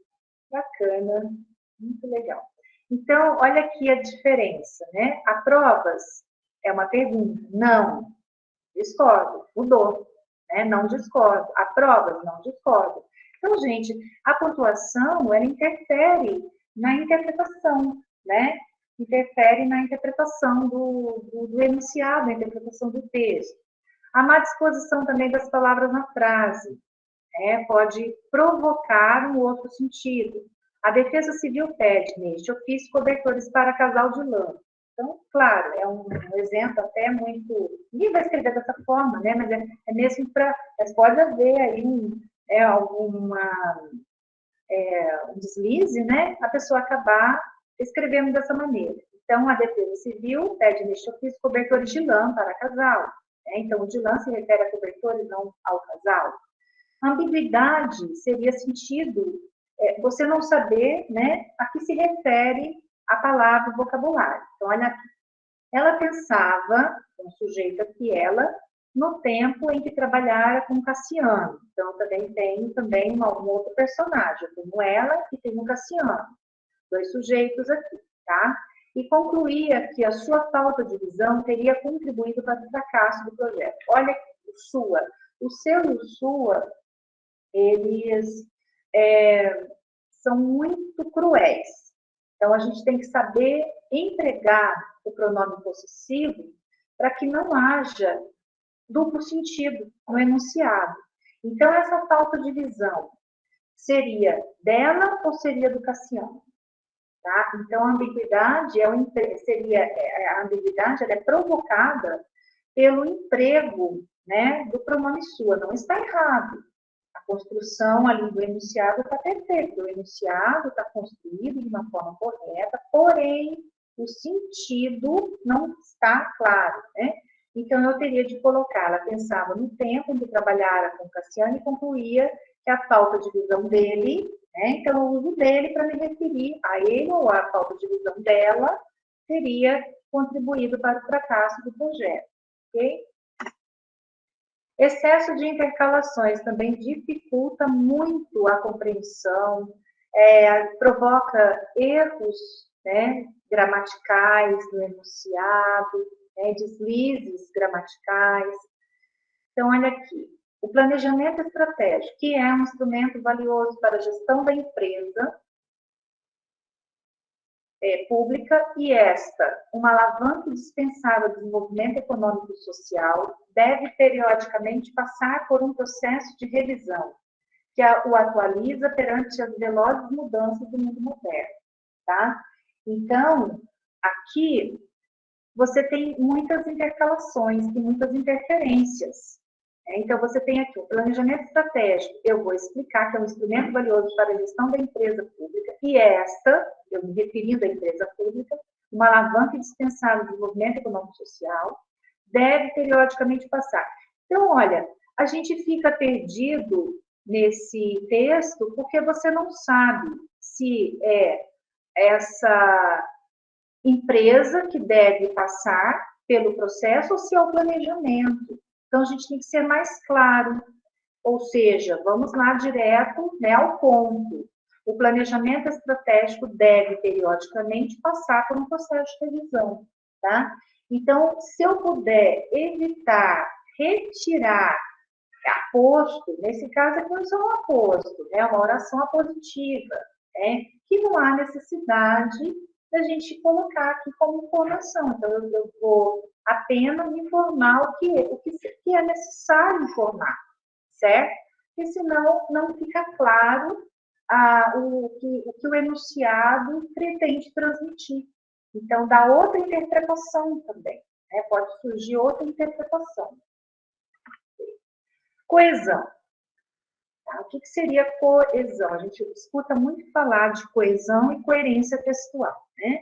Bacana, muito legal. Então, olha aqui a diferença, né? Aprovas é uma pergunta. Não, discordo, mudou, né? Não discordo. Aprovas, não discordo. Então, gente, a pontuação, ela interfere na interpretação, né? Interfere na interpretação do enunciado, na interpretação do texto. A má disposição também das palavras na frase, né? Pode provocar um outro sentido. A Defesa Civil pede, neste ofício, cobertores para casal de lã. Então, claro, é um exemplo até muito... Ninguém vai escrever dessa forma, né? Mas é mesmo para... Mas pode haver aí um deslize, né? A pessoa acabar escrevendo dessa maneira. Então, a Defesa Civil pede, neste ofício, cobertores de lã para casal. Né? Então, o de lã se refere a cobertores, não ao casal. Ambiguidade seria sentido você não saber, né, a que se refere a palavra, o vocabulário. Então, olha aqui. Ela pensava, um sujeito aqui, ela, no tempo em que trabalhara com Cassiano. Então, também tem um outro personagem. Eu tenho ela e tenho Cassiano. Dois sujeitos aqui, tá? E concluía que a sua falta de visão teria contribuído para o fracasso do projeto. Olha o sua. O seu e o sua, eles são muito cruéis. Então, a gente tem que saber empregar o pronome possessivo para que não haja duplo sentido no enunciado. Então, essa falta de visão seria dela ou seria do Cassiano? Tá? Então, a ambiguidade a ambiguidade ela é provocada pelo emprego, né, do pronome sua. Não está errado. A construção ali do enunciado está perfeita. O enunciado está construído de uma forma correta, porém, o sentido não está claro, né? Então, eu teria de colocar, ela pensava no tempo em que trabalhara com Cassiano e concluía que a falta de visão dele, né? Então, eu uso dele para me referir a ele ou a falta de visão dela teria contribuído para o fracasso do projeto, ok? Excesso de intercalações também dificulta muito a compreensão, provoca erros, né, gramaticais no enunciado, né, deslizes gramaticais. Então, olha aqui. O planejamento estratégico, que é um instrumento valioso para a gestão da empresa pública, e uma alavanca indispensável ao desenvolvimento econômico e social, deve periodicamente passar por um processo de revisão, que o atualiza perante as velozes mudanças do mundo moderno, tá? Então, aqui, você tem muitas intercalações e muitas interferências. Então, você tem aqui o planejamento estratégico. Eu vou explicar que é um instrumento valioso para a gestão da empresa pública. E eu me referindo à empresa pública, uma alavanca indispensável ao desenvolvimento econômico e social, deve periodicamente passar. Então, olha, a gente fica perdido nesse texto porque você não sabe se é essa empresa que deve passar pelo processo ou se é o planejamento. Então, a gente tem que ser mais claro, ou seja, vamos lá direto, né, ao ponto. O planejamento estratégico deve, periodicamente, passar por um processo de revisão, tá? Então, se eu puder evitar, retirar aposto, nesse caso aqui não só um aposto, né, uma oração apositiva, né, que não há necessidade da gente colocar aqui como informação. Então, eu vou apenas informar o que é necessário informar, certo? Porque senão não fica claro o que o enunciado pretende transmitir. Então, dá outra interpretação também, né? Pode surgir outra interpretação. Coesão. Tá? O que seria coesão? A gente escuta muito falar de coesão e coerência textual, né?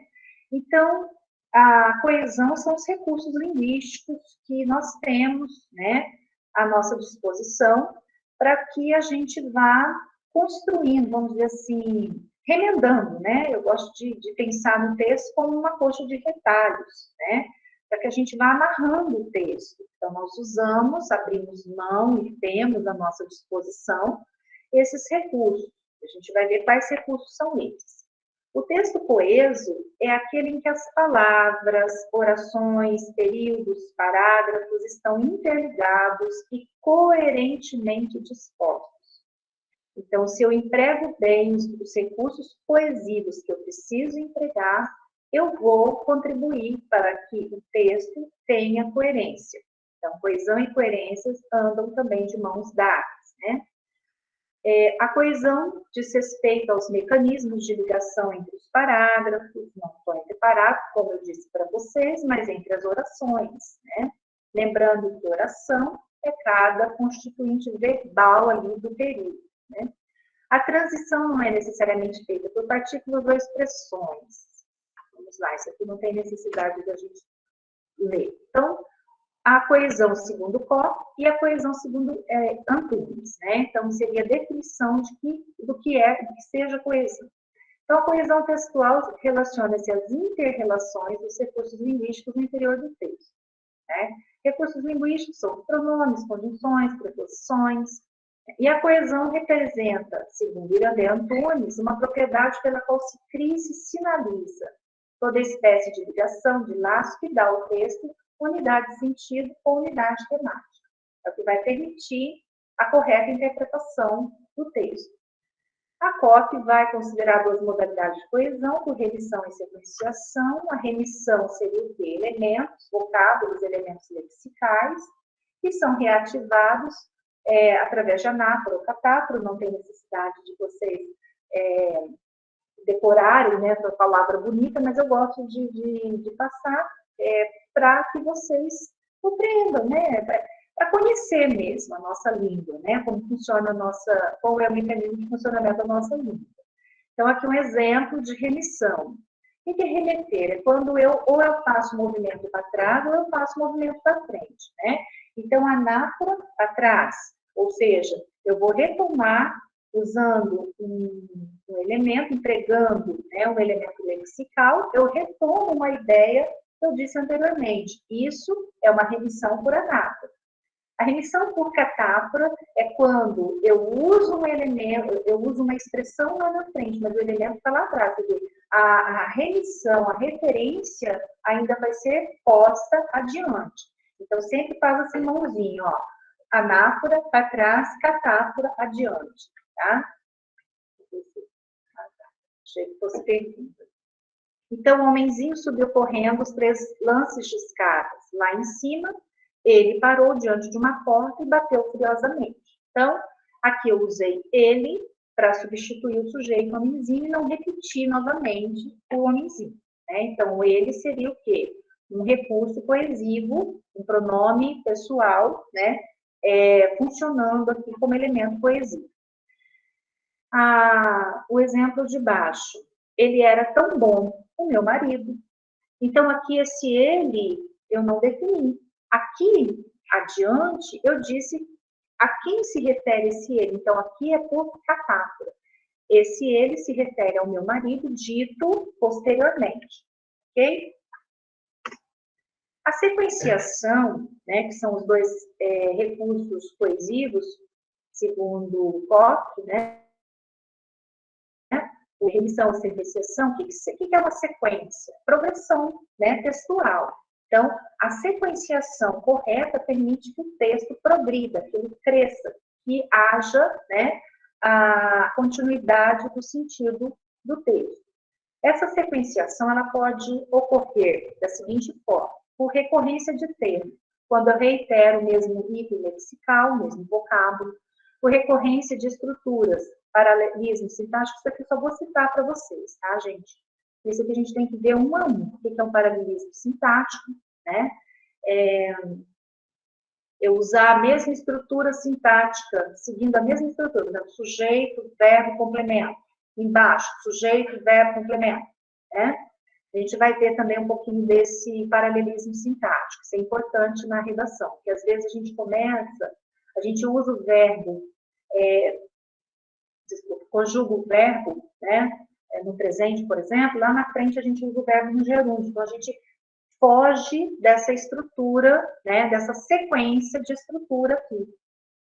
Então, a coesão são os recursos linguísticos que nós temos, né, à nossa disposição para que a gente vá construindo, vamos dizer assim, remendando, né? Eu gosto de pensar no texto como uma coxa de retalhos, né? Para que a gente vá amarrando o texto. Então, nós abrimos mão e temos à nossa disposição esses recursos. A gente vai ver quais recursos são esses. O texto coeso é aquele em que as palavras, orações, períodos, parágrafos estão interligados e coerentemente dispostos. Então, se eu emprego bem os recursos coesivos que eu preciso empregar, eu vou contribuir para que o texto tenha coerência. Então, coesão e coerência andam também de mãos dadas, né? A coesão diz respeito aos mecanismos de ligação entre os parágrafos, não só entre parágrafos, como eu disse para vocês, mas entre as orações, né? Lembrando que oração é cada constituinte verbal ali do período, né? A transição não é necessariamente feita por partículas ou expressões. Vamos lá, isso aqui não tem necessidade da gente ler. Então, a coesão segundo Koch e a coesão segundo Antunes, né? Então, seria a definição do que seja coesão. Então, a coesão textual relaciona-se às inter-relações dos recursos linguísticos no interior do texto. Né? Recursos linguísticos são pronomes, conjunções, preposições, e a coesão representa, segundo Irandé Antunes, uma propriedade pela qual se cria e se sinaliza toda espécie de ligação, de laço que dá ao texto unidade de sentido ou unidade temática. É o que vai permitir a correta interpretação do texto. A COP vai considerar duas modalidades de coesão, por remissão e sequenciação. A remissão seria o quê? Elementos, vocábulos, elementos lexicais, que são reativados através de anáfora ou catáfora. Não tem necessidade de vocês decorarem, né, essa palavra bonita, mas eu gosto de passar para que vocês compreendam, né, para conhecer mesmo a nossa língua, né, como funciona a nossa, qual é o mecanismo de funcionamento da nossa língua. Então, aqui um exemplo de remissão. O que é remeter? É quando ou eu faço movimento para trás, ou eu faço movimento para frente, né? Então, anáfora para trás, ou seja, eu vou retomar usando um elemento, empregando, né, um elemento lexical, eu retomo uma ideia que eu disse anteriormente. Isso é uma remissão por anáfora. A remissão por catáfora é quando eu uso um elemento, eu uso uma expressão lá na frente, mas o elemento está lá atrás. Quer dizer, a remissão, a referência ainda vai ser posta adiante. Então, sempre faz assim, mãozinha, ó. Anáfora para trás, catáfora adiante, tá? Achei que fosse pergunta. Então, o homenzinho subiu correndo os 3 lances de escadas. Lá em cima, ele parou diante de uma porta e bateu furiosamente. Então, aqui eu usei ele para substituir o sujeito homenzinho e não repetir novamente o homenzinho. Né? Então, ele seria o quê? Um recurso coesivo, um pronome pessoal, né? Funcionando aqui como elemento coesivo. O exemplo de baixo. Ele era tão bom, o meu marido. Então, aqui esse ele eu não defini. Aqui, adiante, eu disse a quem se refere esse ele. Então, aqui é por catáfora. Esse ele se refere ao meu marido, dito posteriormente. Ok? A sequenciação, né, que são os dois recursos coesivos, segundo Koch, né? Remissão e sequenciação, o que é uma sequência? Progressão, né, textual. Então, a sequenciação correta permite que o texto progrida, que ele cresça, que haja, né, a continuidade do sentido do texto. Essa sequenciação ela pode ocorrer da seguinte forma: por recorrência de termo, quando eu reitero o mesmo item lexical, o mesmo vocábulo, por recorrência de estruturas, paralelismo sintático. Isso aqui eu só vou citar para vocês, tá, gente? Isso aqui a gente tem que ver um a um. O que é um paralelismo sintático, né? Eu usar a mesma estrutura sintática, seguindo a mesma estrutura, né? Sujeito, verbo, complemento. Embaixo, sujeito, verbo, complemento, né? A gente vai ter também um pouquinho desse paralelismo sintático. Isso é importante na redação, porque às vezes a gente começa, a gente usa o verbo, conjuga o verbo, né, no presente, por exemplo, lá na frente a gente usa o verbo no gerúndio. Então, a gente foge dessa estrutura, né, dessa sequência de estrutura aqui,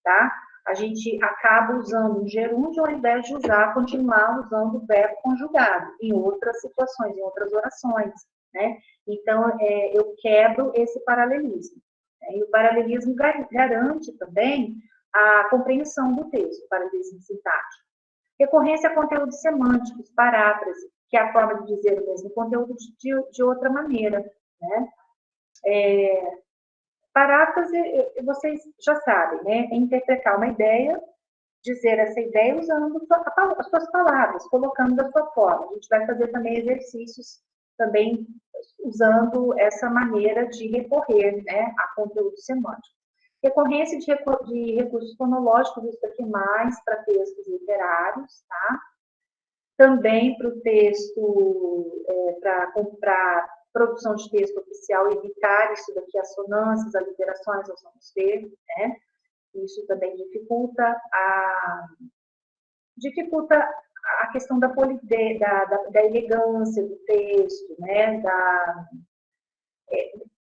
tá? A gente acaba usando um gerúndio ao invés de continuar usando o verbo conjugado em outras situações, em outras orações, né? Então, eu quebro esse paralelismo. Né? E o paralelismo garante também a compreensão do texto, o paralelismo sintático. Recorrência a conteúdos semânticos, paráfrase, que é a forma de dizer o mesmo conteúdo de outra maneira, né? Paráfrase, vocês já sabem, né? É interpretar uma ideia, dizer essa ideia usando as suas palavras, colocando da sua forma. A gente vai fazer também exercícios também usando essa maneira de recorrer, né, a conteúdo semântico. Recorrência de recursos fonológicos, isso aqui mais para textos literários, tá? Também para o texto, para produção de texto oficial, evitar isso daqui, assonâncias, aliterações, nós vamos ver, né? Isso também dificulta a questão da polidez, da elegância do texto, né?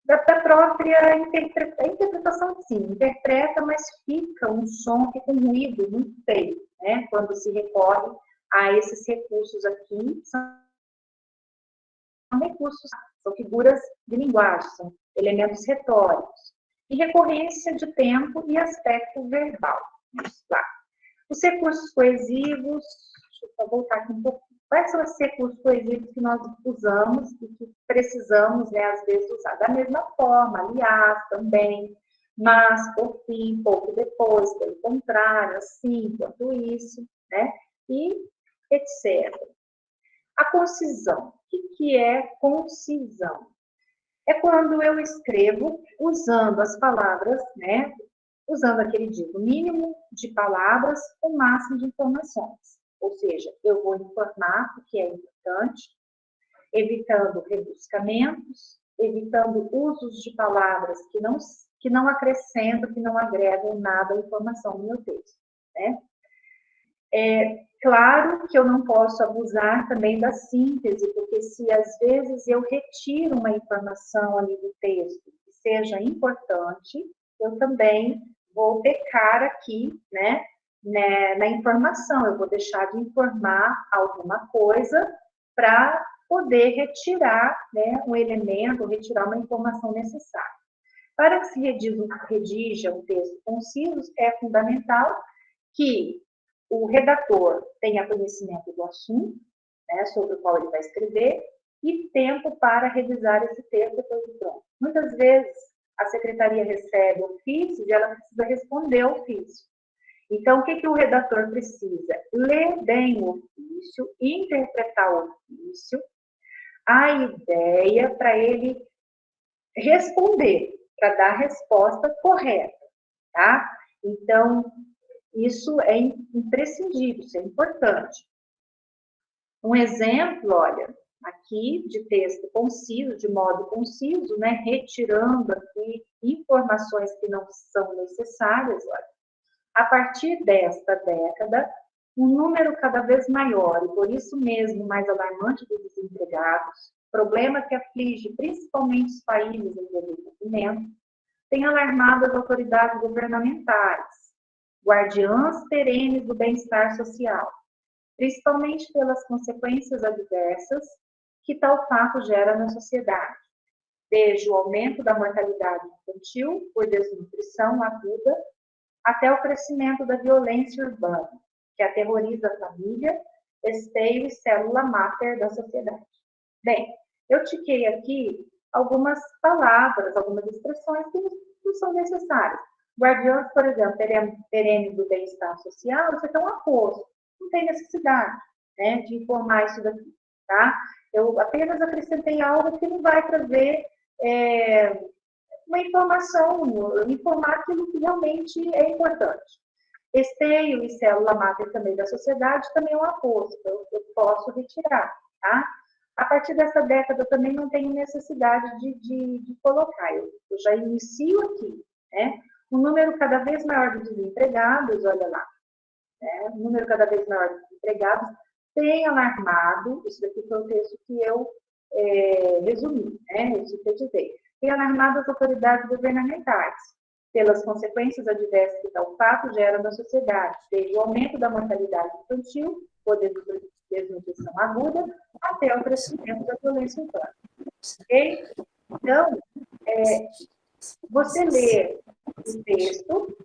Da própria interpretação, sim, interpreta, mas fica um som, fica um ruído muito feio, né? Quando se recorre a esses recursos aqui, são recursos, são figuras de linguagem, são elementos retóricos, e recorrência de tempo e aspecto verbal. Vamos lá. Os recursos coesivos, deixa eu voltar aqui um pouco. Quais são os recursos coesivos que nós usamos e que precisamos, né, às vezes, usar? Da mesma forma, aliás, também, mas, por fim, pouco depois, pelo contrário, assim, quanto isso, né, e etc. A concisão. O que é concisão? É quando eu escrevo usando as palavras, né, usando aquele dito mínimo de palavras, o máximo de informações. Ou seja, eu vou informar o que é importante, evitando rebuscamentos, evitando usos de palavras que não acrescentam, que não agregam nada à informação no meu texto, né? É claro que eu não posso abusar também da síntese, porque se às vezes eu retiro uma informação ali do texto que seja importante, eu também vou pecar aqui, né, na informação, eu vou deixar de informar alguma coisa para poder retirar, né, um elemento, retirar uma informação necessária. Para que se redija um texto conciso, é fundamental que o redator tenha conhecimento do assunto, né, sobre o qual ele vai escrever, e tempo para revisar esse texto depois de pronto. Muitas vezes, a secretaria recebe ofícios e ela precisa responder ao ofício. Então, o que o redator precisa? Ler bem o ofício, interpretar o ofício, a ideia para ele responder, para dar a resposta correta, tá? Então, isso é imprescindível, isso é importante. Um exemplo, olha, aqui de texto conciso, de modo conciso, né, retirando aqui informações que não são necessárias, olha. A partir desta década, um número cada vez maior, e por isso mesmo mais alarmante dos desempregados, problema que aflige principalmente os países em desenvolvimento, tem alarmado as autoridades governamentais, guardiãs perenes do bem-estar social, principalmente pelas consequências adversas que tal fato gera na sociedade, desde o aumento da mortalidade infantil por desnutrição aguda, até o crescimento da violência urbana, que aterroriza a família, esteio e célula máter da sociedade. Bem, eu tiquei aqui algumas palavras, algumas expressões que não são necessárias. Guardiões, por exemplo, perene do bem-estar social, isso aqui é um aposto, não tem necessidade, né, de informar isso daqui, tá? Eu apenas acrescentei algo que não vai trazer uma informação, informar aquilo que realmente é importante. Esteio e célula máter também da sociedade também é um aposto, eu posso retirar, tá? A partir dessa década também não tenho necessidade de colocar, eu já inicio aqui, né? Um número cada vez maior de desempregados, olha lá, né? Um número cada vez maior de desempregados tem alarmado, isso daqui foi o texto que eu resumi, né? Eu sintetizei, tem alarmado as autoridades governamentais pelas consequências adversas que tal fato gera na sociedade, desde o aumento da mortalidade infantil, por desnutrição aguda, até o crescimento da violência urbana. Ok? Então, você lê o texto,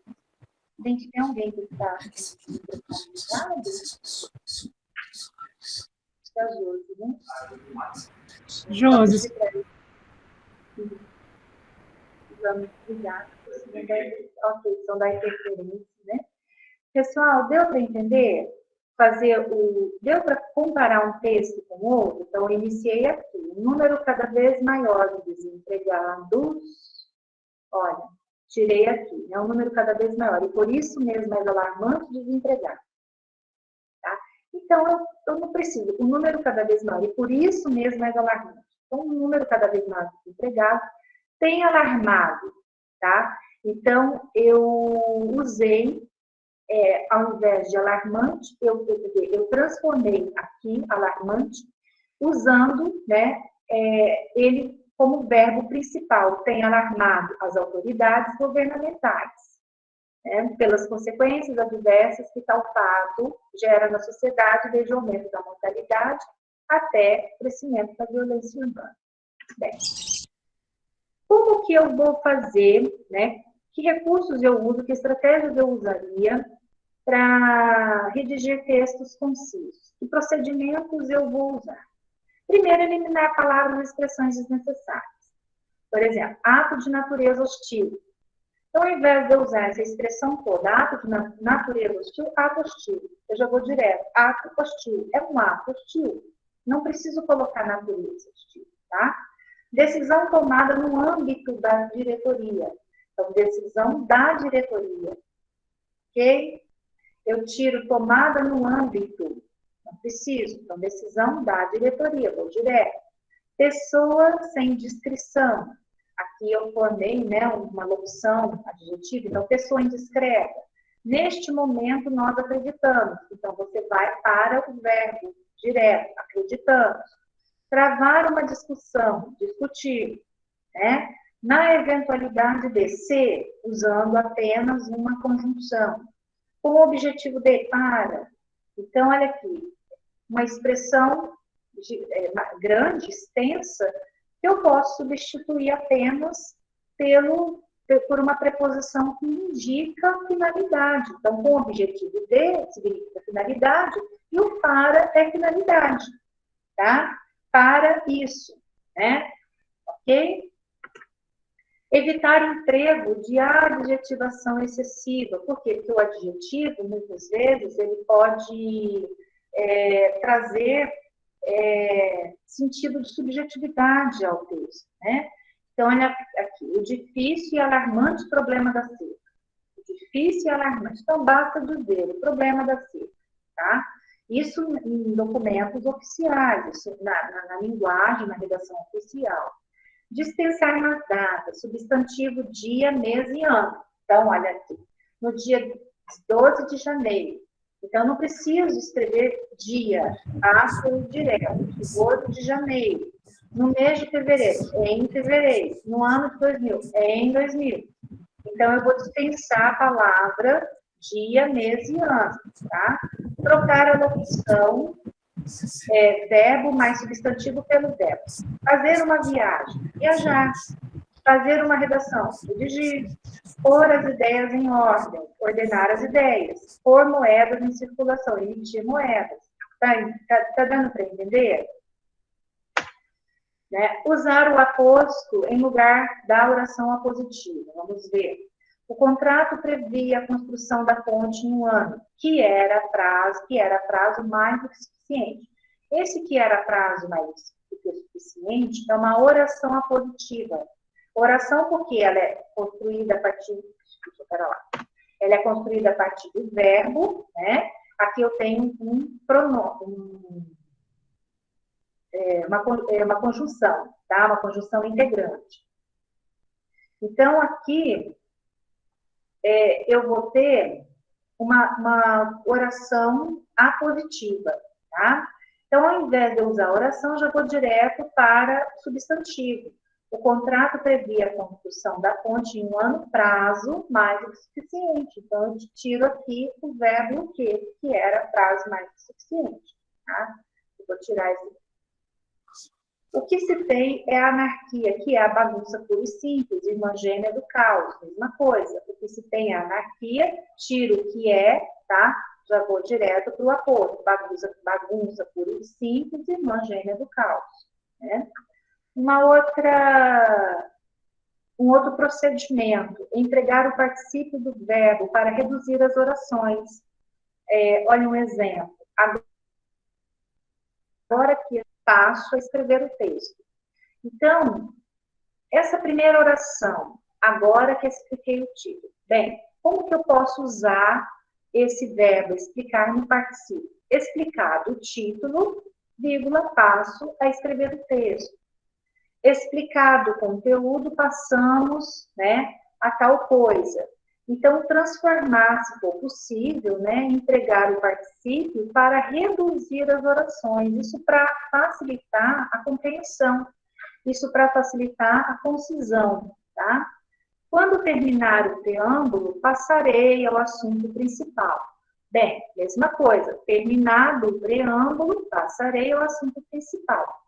gente, tem alguém que está preocupado? Está Josi, né? Josi. Vamos ligar. Ok, são da interferência, né? Pessoal, deu para entender? Deu para comparar um texto com o outro? Então, eu iniciei aqui. Um número cada vez maior de desempregados. Olha, tirei aqui. É um número cada vez maior. E por isso mesmo, mais alarmante, desempregado. Tá? Então, eu não preciso. Um número cada vez maior. E por isso mesmo, mais alarmante. Então, um número cada vez maior de desempregados tem alarmado, tá? Então, eu usei ao invés de alarmante, eu transformei aqui alarmante, usando, né, ele como verbo principal. Tem alarmado as autoridades governamentais, né, pelas consequências adversas que tal fato gera na sociedade, desde o aumento da mortalidade até o crescimento da violência urbana. Bem, como que eu vou fazer, né? Que recursos eu uso, que estratégias eu usaria para redigir textos concisos? Que procedimentos eu vou usar? Primeiro, eliminar palavras e expressões desnecessárias. Por exemplo, ato de natureza hostil. Então, ao invés de eu usar essa expressão toda, ato de natureza hostil, ato hostil. Eu já vou direto, ato hostil. É um ato hostil. Não preciso colocar natureza hostil, tá? Decisão tomada no âmbito da diretoria. Então, decisão da diretoria. Ok? Eu tiro tomada no âmbito. Não preciso. Então, decisão da diretoria. Vou direto. Pessoa sem descrição. Aqui eu formei, né, uma locução adjetiva. Então, pessoa indiscreta. Neste momento, nós acreditamos. Então, você vai para o verbo direto. Acreditamos. Travar uma discussão, discutir, né? Na eventualidade de ser, usando apenas uma conjunção, com o objetivo de para. Então, olha aqui, uma expressão grande, extensa, que eu posso substituir apenas por uma preposição que indica finalidade. Então, com o objetivo de significa finalidade, e o para é finalidade, tá? Para isso, né? Ok? Evitar emprego de adjetivação excessiva. Por quê? Porque o adjetivo, muitas vezes, ele pode trazer sentido de subjetividade ao texto, né? Então, olha aqui, o difícil e alarmante problema da seca. O difícil e alarmante. Então, basta dizer o problema da seca, tá? Isso em documentos oficiais, isso na linguagem, na redação oficial. Dispensar uma data, substantivo dia, mês e ano. Então, olha aqui, no dia 12 de janeiro. Então, não preciso escrever dia, passo direto, 12 de janeiro. No mês de fevereiro, é em fevereiro. No ano de 2000, é em 2000. Então, eu vou dispensar a palavra dia, mês e ano, tá? Trocar a locução, verbo mais substantivo pelo verbo. Fazer uma viagem, viajar. Fazer uma redação, redigir. Pôr as ideias em ordem, ordenar as ideias. Pôr moedas em circulação, emitir moedas. Tá dando para entender? Né? Usar o aposto em lugar da oração apositiva. Vamos ver. O contrato previa a construção da ponte em um ano, que era prazo mais do que suficiente. Esse que era prazo mais do que suficiente é uma oração apositiva. Oração porque ela é construída a partir... Ela é construída a partir do verbo, né? Aqui eu tenho um pronome, uma conjunção, tá? Uma conjunção integrante. Então, aqui, eu vou ter uma oração apositiva, tá? Então, ao invés de eu usar oração, já vou direto para substantivo. O contrato previa a construção da ponte em um ano, prazo mais do que suficiente. Então, eu tiro aqui o verbo que era prazo mais do que suficiente, tá? Eu vou tirar esse. O que se tem é a anarquia, que é a bagunça pura e simples, irmã gêmea do caos, mesma coisa. O que se tem é a anarquia, tiro o que é, tá? Já vou direto para o aposto. Bagunça pura e simples, irmã gêmea do caos, né? Um outro procedimento, empregar o particípio do verbo para reduzir as orações. Olha um exemplo. Agora que eu passo a escrever o texto. Então, essa primeira oração, agora que expliquei o título. Bem, como que eu posso usar esse verbo, explicar no particípio? Explicado o título, vírgula, passo a escrever o texto. Explicado o conteúdo, passamos, né, a tal coisa. Então, transformar, se for possível, né, empregar o particípio para reduzir as orações, isso para facilitar a compreensão, isso para facilitar a concisão, tá? Quando terminar o preâmbulo, passarei ao assunto principal. Bem, mesma coisa, terminado o preâmbulo, passarei ao assunto principal.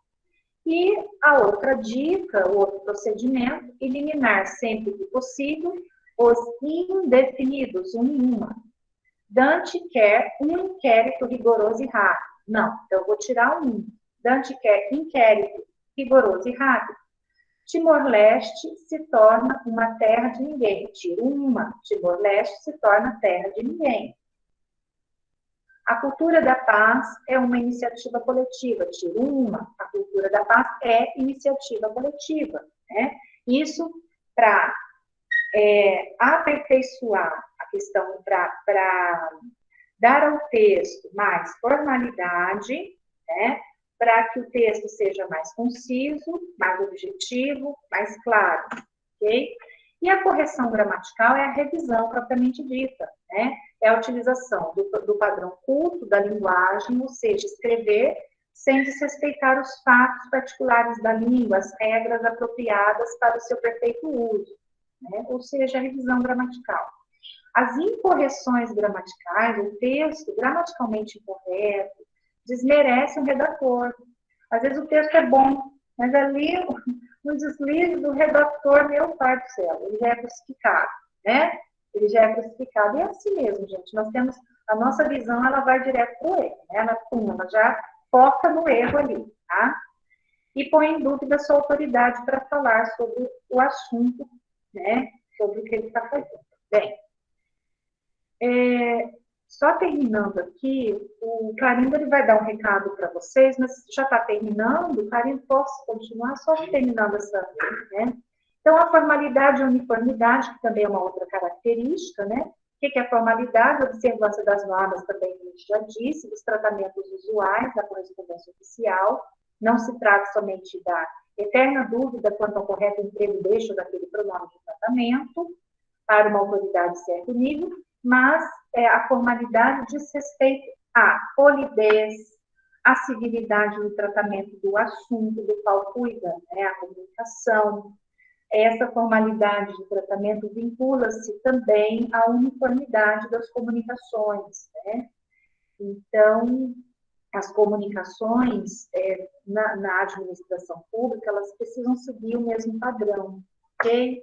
E a outra dica, o outro procedimento, eliminar sempre que possível os indefinidos, um em uma. Dante quer um inquérito rigoroso e rápido. Não, então eu vou tirar um. Dante quer inquérito rigoroso e rápido. Timor-Leste se torna uma terra de ninguém. Tiro uma. Timor-Leste se torna terra de ninguém. A cultura da paz é uma iniciativa coletiva. Tiro uma. A cultura da paz é iniciativa coletiva. Né? Isso para aperfeiçoar a questão, para dar ao texto mais formalidade, né? Para que o texto seja mais conciso, mais objetivo, mais claro, ok? E a correção gramatical é a revisão propriamente dita, né? É a utilização do padrão culto da linguagem, ou seja, escrever sem desrespeitar os fatos particulares da língua, as regras apropriadas para o seu perfeito uso, né? Ou seja, a revisão gramatical. As incorreções gramaticais, o texto gramaticalmente incorreto, desmerece o redator. Às vezes o texto é bom, mas ali o deslize do redator, meu pai do céu, ele já é crucificado, né? Ele já é crucificado. E é assim mesmo, gente. Nós temos, a nossa visão, ela vai direto para o erro, né? Ela já foca no erro ali, tá? E põe em dúvida a sua autoridade para falar sobre o assunto, né? Sobre o que ele está fazendo. Bem, só terminando aqui, o Clarindo ele vai dar um recado para vocês, mas já está terminando, Clarindo, posso continuar só terminando essa, né? Então, a formalidade e a uniformidade, que também é uma outra característica, né? O que é a formalidade? A observância das normas também, que a gente já disse, dos tratamentos usuais da correspondência oficial. Não se trata somente da eterna dúvida quanto ao correto emprego deixo daquele pronome de tratamento para uma autoridade de certo nível, mas a formalidade diz respeito à polidez, à civilidade no tratamento do assunto do qual cuida, né, a comunicação. Essa formalidade de tratamento vincula-se também à uniformidade das comunicações, né? Então, as comunicações na administração pública, elas precisam seguir o mesmo padrão, ok?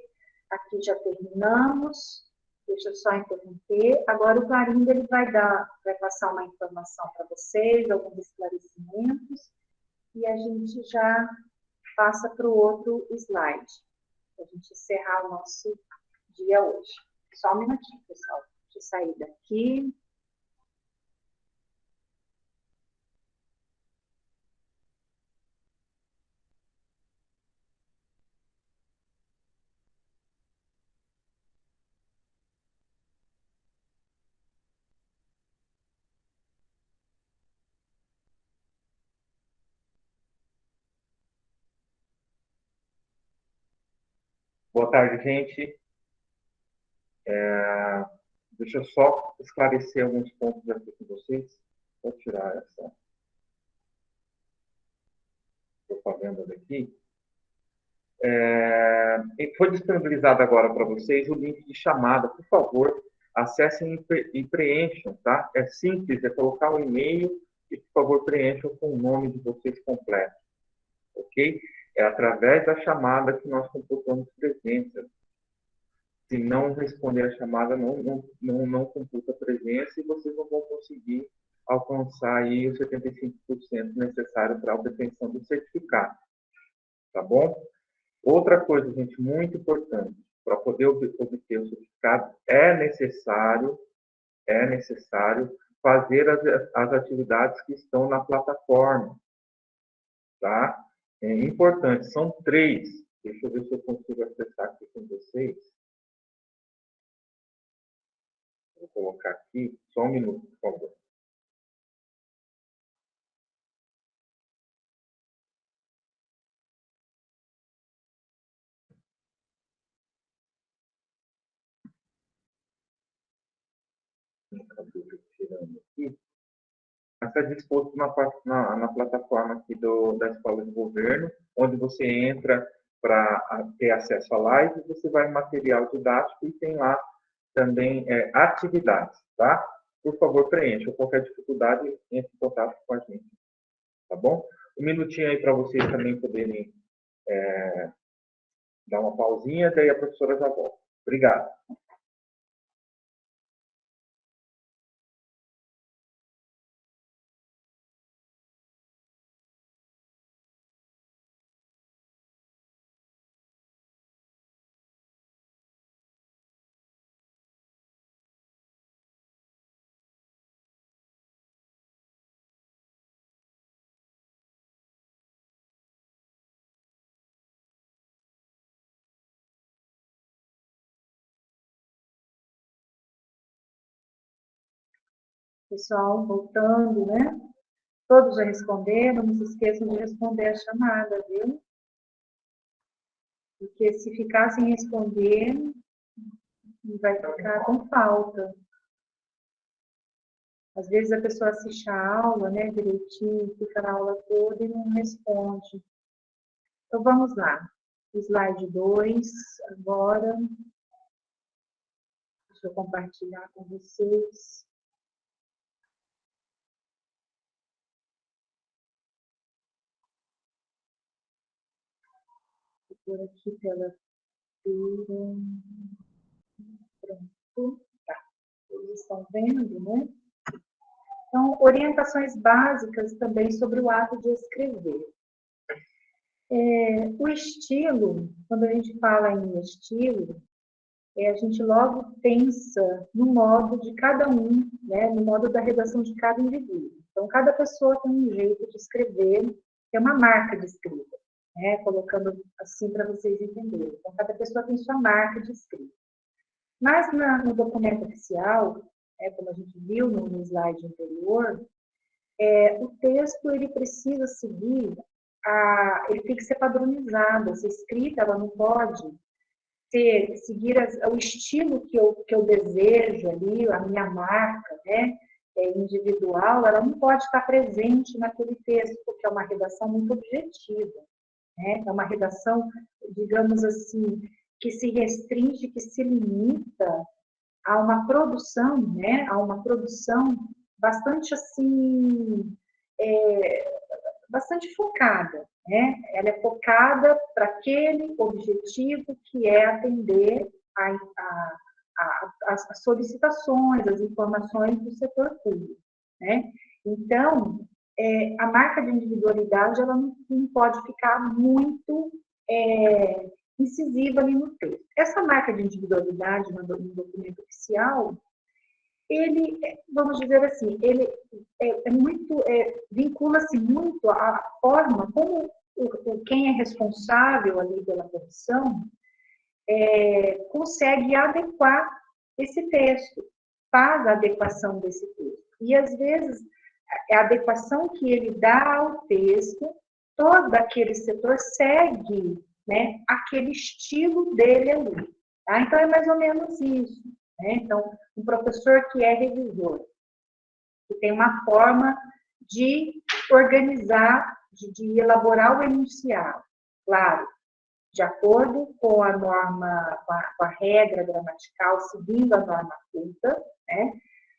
Aqui já terminamos. Deixa eu só interromper. Agora o Clarindo ele vai passar uma informação para vocês, alguns esclarecimentos, e a gente já passa para o outro slide, para a gente encerrar o nosso dia hoje. Só um minutinho, pessoal. Deixa eu sair daqui. Boa tarde, gente. Deixa eu só esclarecer alguns pontos aqui com vocês. Vou tirar essa propaganda daqui. Foi disponibilizado agora para vocês o link de chamada. Por favor, acessem e preencham, tá? É simples, é colocar o e-mail e, por favor, preencham com o nome de vocês completo, ok? É através da chamada que nós computamos presença. Se não responder a chamada, não computa a presença e vocês não vão conseguir alcançar aí os 75% necessário para a obtenção do certificado, tá bom? Outra coisa, gente, muito importante, para poder obter o certificado, é necessário fazer as atividades que estão na plataforma, tá? É importante, são 3. Deixa eu ver se eu consigo acessar aqui com vocês. Vou colocar aqui, só um minuto, por favor. Acabei tirando aqui. Está disposto na plataforma aqui da Escola de Governo, onde você entra para ter acesso à live, você vai em material didático e tem lá também atividades, tá? Por favor, preencha. Qualquer dificuldade, entre em contato com a gente, tá bom? Um minutinho aí para vocês também poderem dar uma pausinha, daí a professora já volta. Obrigado. Pessoal, voltando, né? Todos já responderam, não se esqueçam de responder a chamada, viu? Porque se ficar sem responder, vai ficar com falta. Às vezes a pessoa assiste a aula, né, direitinho, fica na aula toda e não responde. Então vamos lá. Slide 2, agora. Deixa eu compartilhar com vocês. Vou pôr aqui pela tela. Pronto. Tá. Vocês estão vendo, né? Então, orientações básicas também sobre o ato de escrever. O estilo, quando a gente fala em estilo, a gente logo pensa no modo de cada um, né, no modo da redação de cada indivíduo. Então, cada pessoa tem um jeito de escrever, tem uma marca de escrita, né, colocando assim para vocês entenderem. Então, cada pessoa tem sua marca de escrita. Mas no documento oficial, como a gente viu no slide anterior, o texto ele precisa seguir, ele tem que ser padronizado, essa escrita ela não pode seguir o estilo que eu desejo ali, a minha marca, né, individual, ela não pode estar presente naquele texto, porque é uma redação muito objetiva, né, é uma redação, digamos assim, que se restringe, que se limita a uma produção, né, a uma produção bastante assim, bastante focada, né? Ela é focada para aquele objetivo que é atender as solicitações, as informações do setor público, né? Então, a marca de individualidade ela não pode ficar muito incisiva ali no texto. Essa marca de individualidade no documento oficial, ele, vamos dizer assim, ele vincula-se muito à forma como quem é responsável ali pela correção consegue adequar esse texto, faz a adequação desse texto. E, às vezes, a adequação que ele dá ao texto, todo aquele setor segue, né, aquele estilo dele ali. Tá? Então, é mais ou menos isso. Né? Então, um professor que é revisor, que tem uma forma de organizar, de elaborar o enunciado, claro, de acordo com a norma, com a regra gramatical, seguindo a norma culta, né?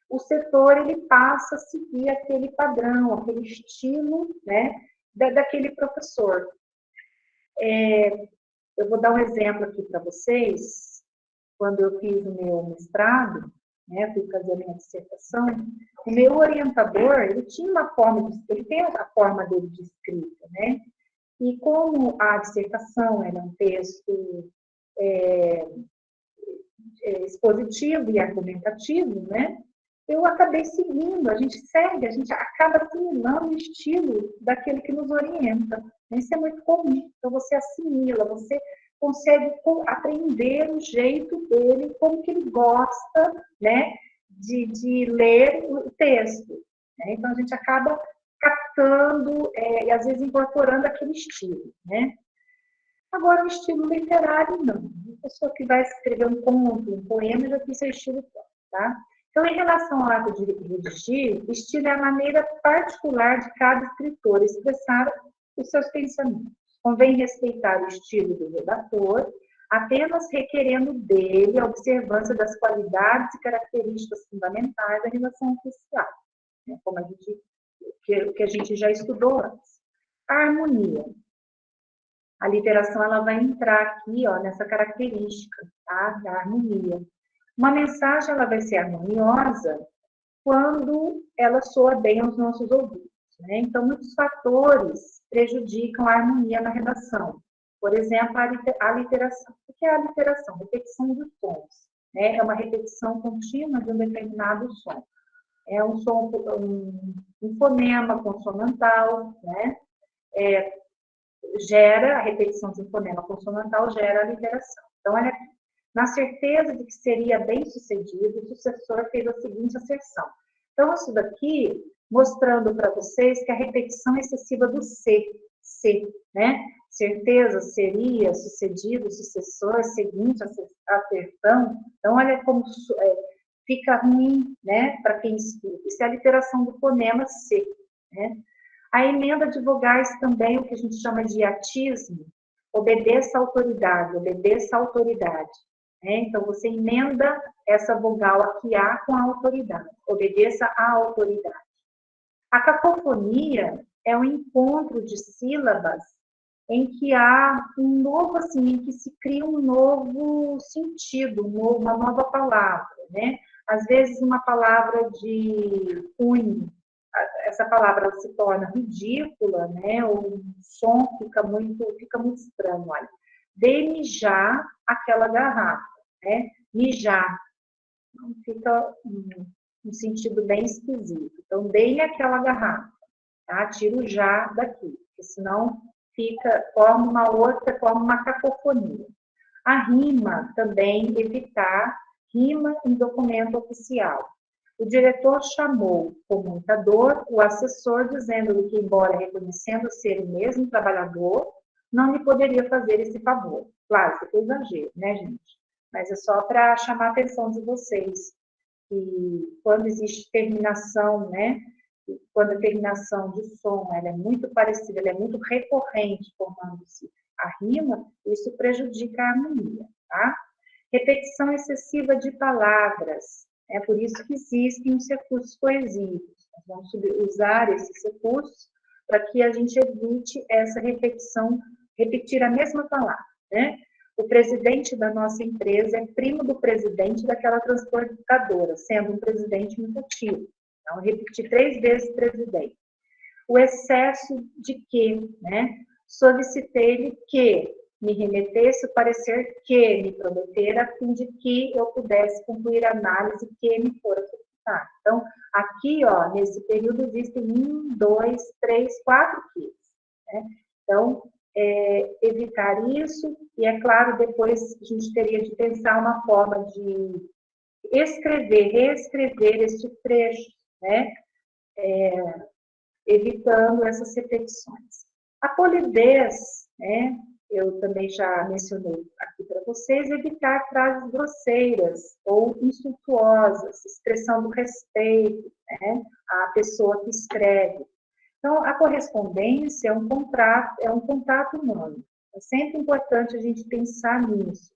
O setor ele passa a seguir aquele padrão, aquele estilo, né, daquele professor. Eu vou dar um exemplo aqui para vocês. Quando eu fiz o meu mestrado, né, fui fazer a minha dissertação, o meu orientador, ele tinha uma forma, ele tem a forma dele de escrita, né? E como a dissertação era um texto expositivo e argumentativo, né? Eu acabei seguindo, a gente segue, a gente acaba assimilando o estilo daquele que nos orienta. Isso é muito comum. Então, você assimila, você consegue aprender o jeito dele, como que ele gosta, né, de ler o texto. Né? Então, a gente acaba captando e, às vezes, incorporando aquele estilo. Né? Agora, o estilo literário, não. A pessoa que vai escrever um conto, um poema, já tem seu estilo próprio. Tá? Então, em relação ao ato de redigir, estilo é a maneira particular de cada escritor expressar os seus pensamentos. Convém respeitar o estilo do redator, apenas requerendo dele a observância das qualidades e características fundamentais da redação oficial, né? Como que a gente já estudou antes. A harmonia. A literação ela vai entrar aqui, ó, nessa característica, tá? Da harmonia. Uma mensagem ela vai ser harmoniosa quando ela soa bem aos nossos ouvidos, né? Então, muitos fatores prejudicam a harmonia na redação. Por exemplo, a literação. O que é a literação? Repetição dos sons, né? É uma repetição contínua de um determinado som. É um som, um fonema consonantal, né? Gera, a repetição de um fonema consonantal gera a literação. Então, olha aqui. Na certeza de que seria bem-sucedido, o sucessor fez a seguinte asserção. Então, isso daqui, mostrando para vocês que a repetição excessiva do se, né? Certeza, seria, sucedido, sucessor, seguinte, acertão. Então, olha como fica ruim, né? Para quem estuda. Isso é a literação do fonema se, né? A emenda de vogais também, o que a gente chama de atismo, obedeça à autoridade, obedeça à autoridade. Então, você emenda essa vogal aqui, A, com a autoridade. Obedeça à autoridade. A cacofonia é um encontro de sílabas em que há um novo, assim, em que se cria um novo sentido, uma nova palavra, né? Às vezes, uma palavra de cunho, essa palavra se torna ridícula, né? O som fica muito estranho. Olha. Dê-me já aquela garrafa. Né? Mijar, fica um sentido bem esquisito. Então, dei aquela garrafa, tá? Tiro já daqui, porque senão forma uma cacofonia. A rima também, evitar rima em documento oficial. O diretor chamou como comunicador o assessor, dizendo-lhe que, embora reconhecendo ser o mesmo trabalhador, não lhe poderia fazer esse favor. Claro, isso é exagero, né, gente? Mas é só para chamar a atenção de vocês, que quando existe terminação, né? Quando a terminação de som ela é muito parecida, ela é muito recorrente, formando-se a rima, isso prejudica a harmonia, tá? Repetição excessiva de palavras, é por isso que existem os recursos coesivos. Nós vamos usar esses recursos para que a gente evite essa repetição, repetir a mesma palavra, né? O presidente da nossa empresa é primo do presidente daquela transportadora, sendo um presidente mutativo. Então, repetir 3 vezes presidente. O excesso de que, né? Solicitei-lhe que me remetesse o parecer que me prometera, a fim de que eu pudesse concluir a análise que me fora solicitada. Então, aqui, ó, nesse período, existem 1, 2, 3, 4 quiz, né? Então, evitar isso, e é claro, depois a gente teria de pensar uma forma de reescrever este trecho, né? Evitando essas repetições. A polidez, né? Eu também já mencionei aqui para vocês, evitar frases grosseiras ou insultuosas, expressão do respeito, né? À pessoa que escreve. Então, a correspondência é um contato humano. É sempre importante a gente pensar nisso.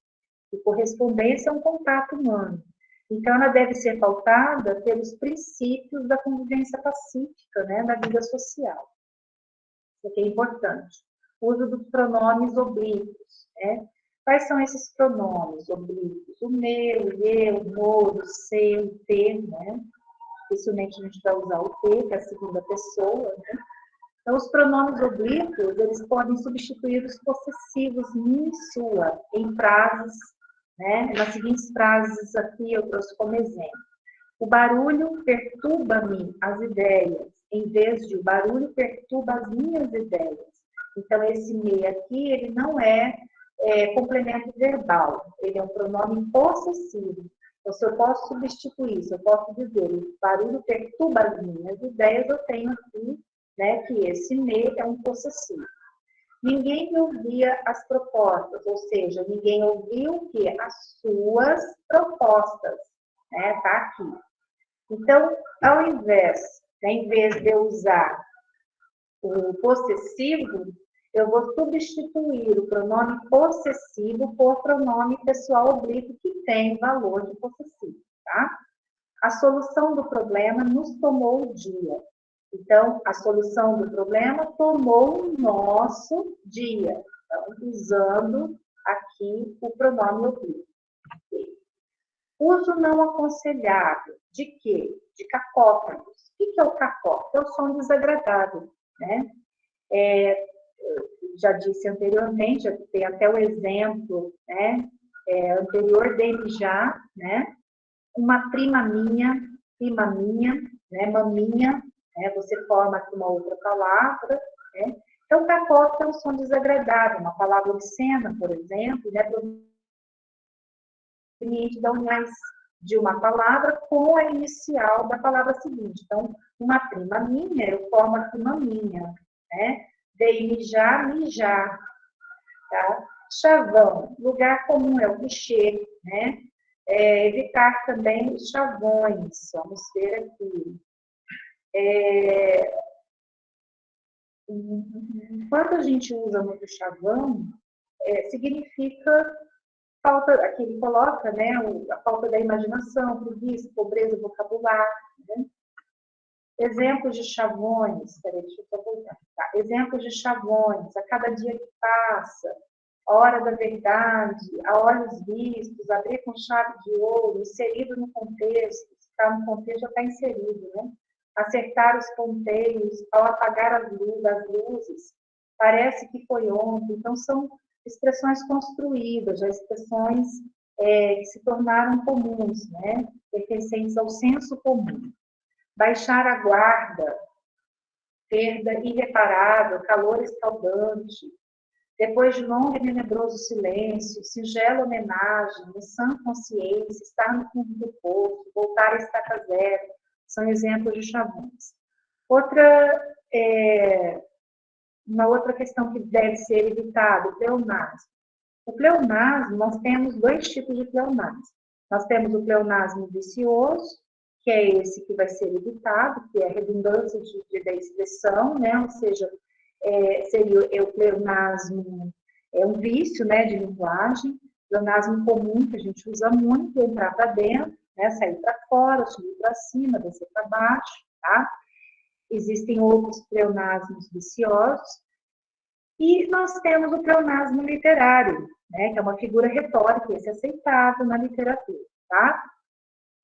E correspondência é um contato humano. Então, ela deve ser pautada pelos princípios da convivência pacífica, né, da vida social. Isso aqui é importante. O uso dos pronomes oblíquos, né? Quais são esses pronomes oblíquos? O meu, o eu, o no, o seu, o te, né? Dificilmente a gente vai usar o te, que é a segunda pessoa, né? Então, os pronomes oblíquos, eles podem substituir os possessivos min, sua, em frases, né? Nas seguintes frases aqui eu trouxe como exemplo. O barulho perturba-me as ideias, em vez de o barulho perturba as minhas ideias. Então, esse me aqui, ele não é complemento verbal, ele é um pronome possessivo. Então, se eu posso substituir, se eu posso dizer o barulho perturba as minhas ideias, eu tenho aqui, né, que esse me é um possessivo. Ninguém ouvia as propostas, ou seja, ninguém ouviu o quê? As suas propostas, né? Tá aqui. Então, ao invés, né, em vez de eu usar o possessivo, eu vou substituir o pronome possessivo por pronome pessoal oblíquo que tem valor de possessivo, tá? A solução do problema nos tomou o dia. Então, a solução do problema tomou o nosso dia. Então, usando aqui o pronome oblíquo. Uso não aconselhável. De quê? De cacófonos. O que é o cacófono? É o som desagradável, né? Já disse anteriormente, já tem até o exemplo, né? Anterior dele já, né? Uma prima minha, né? Maminha, né? Você forma aqui uma outra palavra, né? Então, cacófono é um som desagradável, uma palavra obscena, por exemplo, né? Proveniente da união de uma palavra com a inicial da palavra seguinte. Então, uma prima minha, eu formo aqui maminha, né? Dei mijar, mijar, tá? Chavão, lugar comum, é o clichê, né? Evitar também os chavões, vamos ver aqui. Quando a gente usa muito chavão, significa falta, aqui ele coloca, né, a falta da imaginação, preguiça, pobreza vocabular, né? Exemplos de chavões, peraí, deixa eu só voltar. Tá. Exemplos de chavões, a cada dia que passa, a hora da verdade, a olhos vistos, abrir com chave de ouro, inserido no contexto, se está no contexto já está inserido, né? Acertar os ponteiros, ao apagar as luzes, parece que foi ontem. Então, são expressões construídas, já expressões que se tornaram comuns, né? Pertencentes ao senso comum. Baixar a guarda, perda irreparável, calor escaldante, depois de longo e tenebroso silêncio, singela homenagem, em sã consciência, estar no fundo do poço, voltar a estaca zero, são exemplos de chavões. Uma outra questão que deve ser evitada, o pleonasmo. O pleonasmo, nós temos dois tipos de pleonasmo. Nós temos o pleonasmo vicioso, que é esse que vai ser evitado, que é a redundância da expressão, né? Ou seja, seria o pleonasmo, um vício, né, de linguagem, pleonasmo comum que a gente usa muito, entrar para dentro, né, sair para fora, subir para cima, descer para baixo, tá? Existem outros pleonasmos viciosos, e nós temos o pleonasmo literário, né, que é uma figura retórica, esse é aceitável na literatura, tá?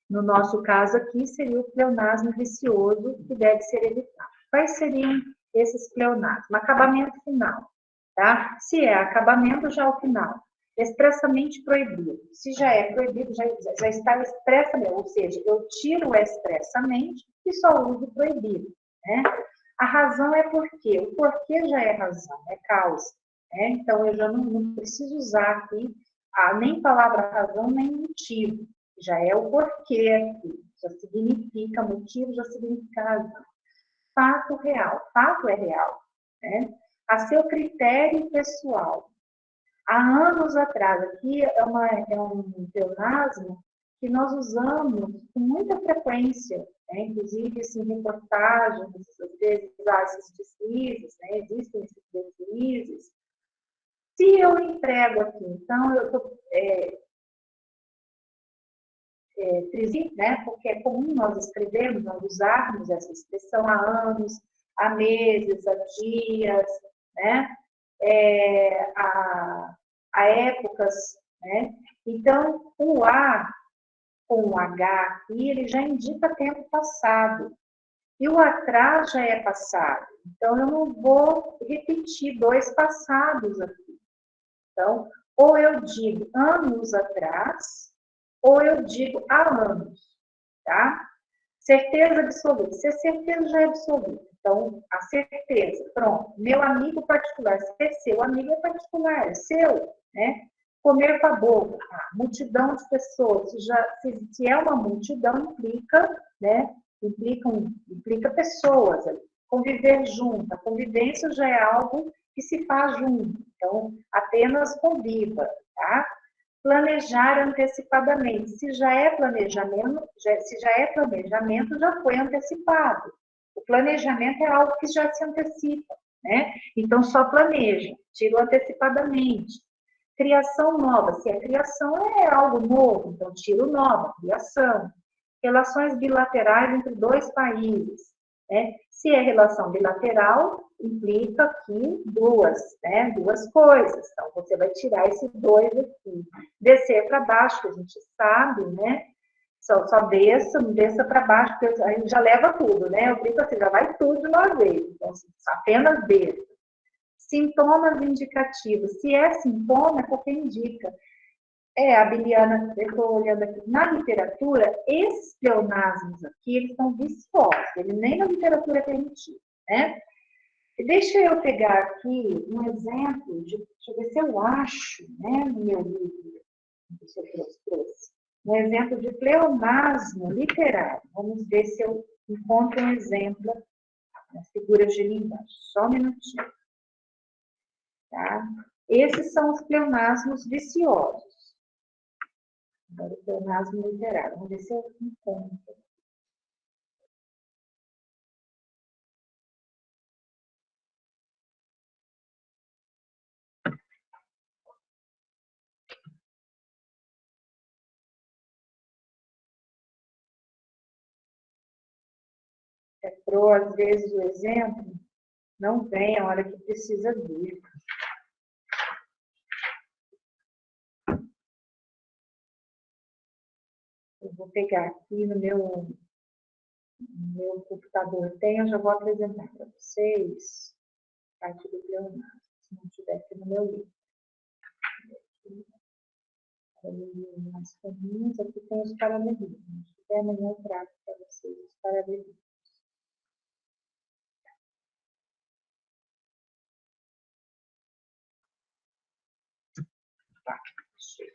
No nosso caso aqui, seria o pleonasmo vicioso, que deve ser evitado. Quais seriam esses pleonasmos? Acabamento final, tá? Se é acabamento, já ao final. Expressamente proibido. Se já é proibido, já está expressamente, ou seja, eu tiro expressamente e só uso proibido, né? A razão é porquê. O porquê já é razão, é causa, né? Então, eu já não preciso usar aqui nem palavra razão, nem motivo. Já é o porquê aqui. Já significa motivo, já significa razão. Fato real. Fato é real, né? A seu critério pessoal. Há anos atrás, aqui é um pleonasmo que nós usamos com muita frequência, né? Inclusive em reportagens, às vezes há esses deslizes, né? Existem esses deslizes. Se eu emprego aqui, então eu estou né? Porque é comum nós escrevermos, nós usarmos essa expressão há anos, há meses, há dias, né? Há épocas, né? Então, o A com o H aqui, ele já indica tempo passado. E o atrás já é passado. Então, eu não vou repetir dois passados aqui. Então, ou eu digo anos atrás, ou eu digo há anos, tá? Certeza absoluta. Se a certeza já é absoluta, então, a certeza, pronto. Meu amigo particular, se é seu amigo é particular, é seu, né? Comer com a boca, multidão de pessoas, se é uma multidão, implica, né? Implica pessoas, conviver junto. A convivência já é algo que se faz junto, então, apenas conviva, tá? Planejar antecipadamente. Se já é planejamento, já foi antecipado. O planejamento é algo que já se antecipa, né? Então, só planeja, tira antecipadamente. Criação nova. Se a criação é algo novo, então tiro nova, criação. Relações bilaterais entre dois países. Né? Se é relação bilateral, implica aqui duas coisas. Então, você vai tirar esse dois aqui. Descer para baixo, que a gente sabe, né? Só desça para baixo, porque a gente já leva tudo, né? Eu brinco assim, já vai tudo de uma vez. Então, apenas desça. Sintomas indicativos. Se é sintoma, é porque indica. A Biliana, eu estou olhando aqui, na literatura, esses pleonasmos aqui, eles são viciosos, ele nem na literatura é permitido, né? E deixa eu pegar aqui um exemplo, deixa eu ver se eu acho, né, no meu livro, se eu trouxe, um exemplo de pleonasmo literário. Vamos ver se eu encontro um exemplo nas figuras de linguagem. Só um minutinho. Tá? Esses são os pleonasmos viciosos. Agora, o pleonasmo literário. Vamos ver se eu encontro. Às vezes, o exemplo não vem a hora que precisa vir. Eu vou pegar aqui no meu computador. Eu já vou apresentar para vocês a parte do pleonasmo, se não tiver aqui no meu livro. As caminhas, aqui tem os paralelismos. Se tiver amanhã, eu trago para vocês os paralelismos. Tá, chega.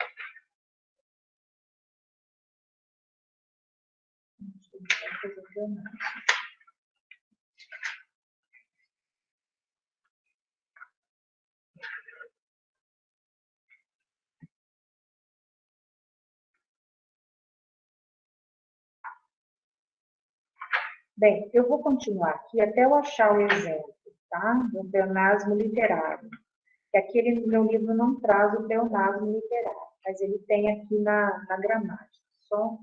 Bem, eu vou continuar aqui até eu achar o exemplo, tá? Do pleonasmo literário. Que aquele meu livro não traz o pleonasmo literário, mas ele tem aqui na gramática. Só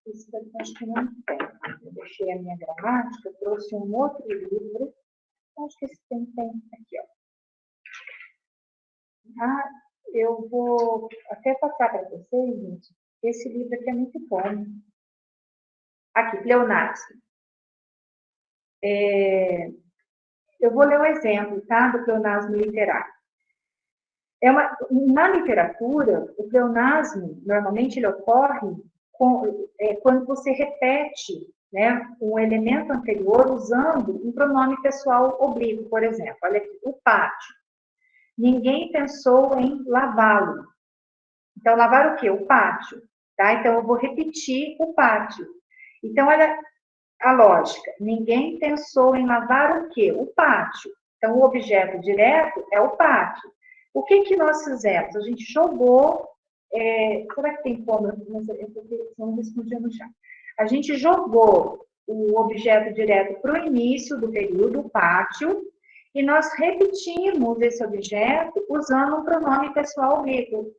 isso daqui acho que não tem. Eu deixei a minha gramática, trouxe um outro livro. Acho que esse tem aqui, ó. Ah, eu vou até passar para vocês, gente. Esse livro aqui é muito bom. Aqui, pleonasmo. Eu vou ler um exemplo, tá? Do pleonasmo literário. Na literatura, o pleonasmo, normalmente, ele ocorre quando você repete, né, um elemento anterior usando um pronome pessoal oblíquo, por exemplo. Olha aqui, o pátio. Ninguém pensou em lavá-lo. Então, lavar o quê? O pátio. Tá? Então, eu vou repetir o pátio. Então, olha a lógica. Ninguém pensou em lavar o quê? O pátio. Então, o objeto direto é o pátio. O que nós fizemos? A gente jogou... será que tem como? Não respondi no chat. A gente jogou o objeto direto para o início do período, o pátio, e nós repetimos esse objeto usando um pronome pessoal oblíquo,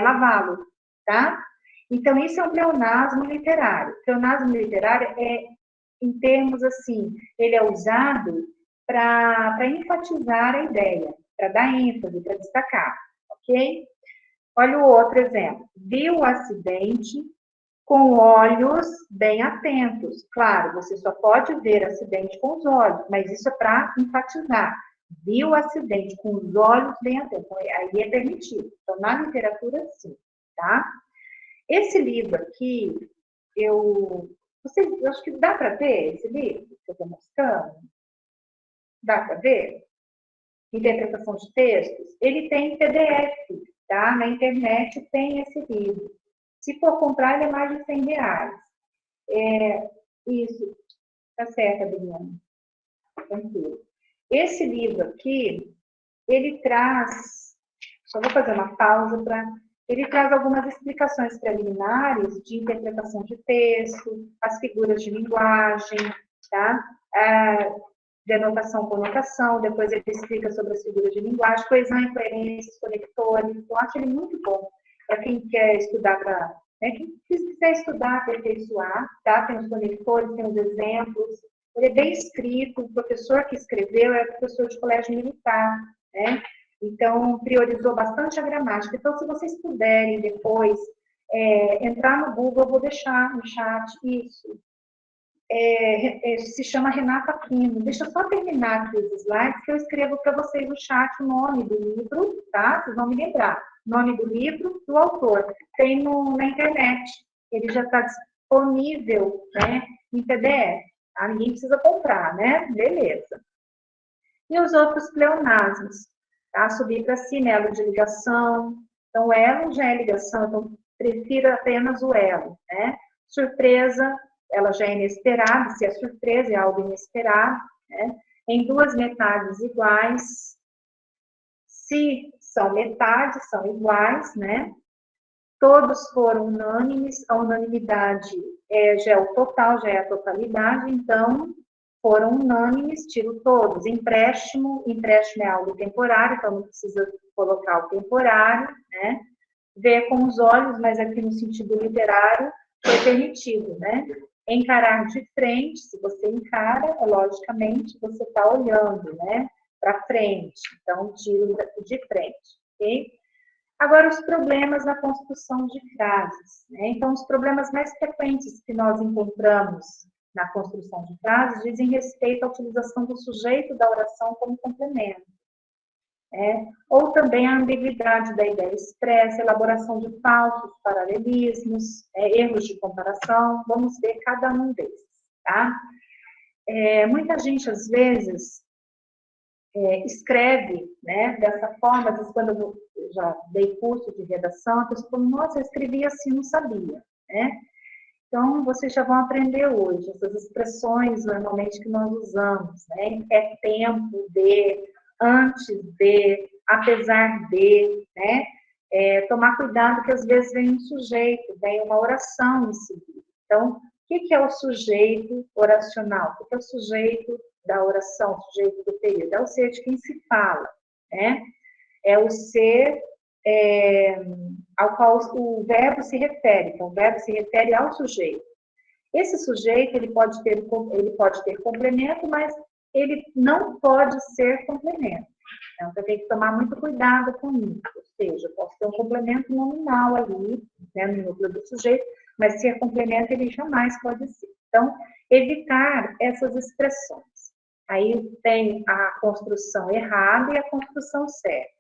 lavá-lo, tá? Então, isso é um pleonasmo literário. Pleonasmo literário em termos assim, ele é usado para enfatizar a ideia, para dar ênfase, para destacar, ok? Olha o outro exemplo. Viu o acidente com olhos bem atentos. Claro, você só pode ver acidente com os olhos, mas isso é para enfatizar. Viu o acidente com os olhos bem atentos. Aí é permitido. Então, na literatura, sim, tá? Esse livro aqui, eu acho que dá para ver esse livro que eu estou mostrando? Dá para ver? Interpretação de textos. Ele tem PDF, tá? Na internet tem esse livro. Se for comprar, ele é mais de R$100. Isso, tá certo, Adriana. Tranquilo. Esse livro aqui, ele traz... Só vou fazer uma pausa para Ele traz algumas explicações preliminares de interpretação de texto, as figuras de linguagem, tá? Denotação, conotação, depois ele explica sobre as figuras de linguagem, coesão e coerência, conectores. Eu acho ele muito bom para quem quer estudar, quem quiser estudar, aperfeiçoar, tá? Tem os conectores, tem os exemplos. Ele é bem escrito, o professor que escreveu é professor de colégio militar, né? Então, priorizou bastante a gramática. Então, se vocês puderem depois entrar no Google, eu vou deixar no chat isso. Se chama Renata Aquino. Deixa eu só terminar aqui os slides, que eu escrevo para vocês no chat o nome do livro, tá? Vocês vão me lembrar. Nome do livro, do autor. Tem na internet. Ele já está disponível, né, em PDF. Tá? Ninguém precisa comprar, né? Beleza. E os outros pleonasmos, tá? Subir para cima, elo de ligação. Então, o elo já é ligação, então prefiro apenas o elo, né? Surpresa, ela já é inesperada, se é surpresa, é algo inesperado, né? Em duas metades iguais, se são metades, são iguais, né? Todos foram unânimes, a unanimidade já é o total, já é a totalidade, então foram unânimes, tiro todos. Empréstimo é algo temporário, então não precisa colocar o temporário, né? Ver com os olhos, mas aqui no sentido literário, foi permitido, né? Encarar de frente, se você encara, logicamente, você está olhando, né? Para frente, então tiro de frente, ok? Agora, os problemas na construção de frases, né? Então, os problemas mais frequentes que nós encontramos na construção de frases dizem respeito à utilização do sujeito da oração como complemento. Ou também a ambiguidade da ideia expressa, elaboração de falsos paralelismos, erros de comparação. Vamos ver cada um deles, tá? Muita gente, às vezes, escreve, né, dessa forma. Às vezes, quando eu já dei curso de redação, a pessoa fala, nossa, eu escrevi assim, não sabia, né? Então, vocês já vão aprender hoje essas expressões, normalmente, que nós usamos, né? É tempo de, antes de, apesar de, né? Tomar cuidado que, às vezes, vem um sujeito, vem uma oração em seguida. Então, o que é o sujeito oracional? O que é o sujeito da oração, o sujeito do período? É o ser de quem se fala, né? É o ser ao qual o verbo se refere. Então, o verbo se refere ao sujeito. Esse sujeito, ele pode ter complemento, mas ele não pode ser complemento. Então, você tem que tomar muito cuidado com isso. Ou seja, eu posso ter um complemento nominal ali, né, no núcleo do sujeito, mas se é complemento, ele jamais pode ser. Então, evitar essas expressões. Aí tem a construção errada e a construção certa.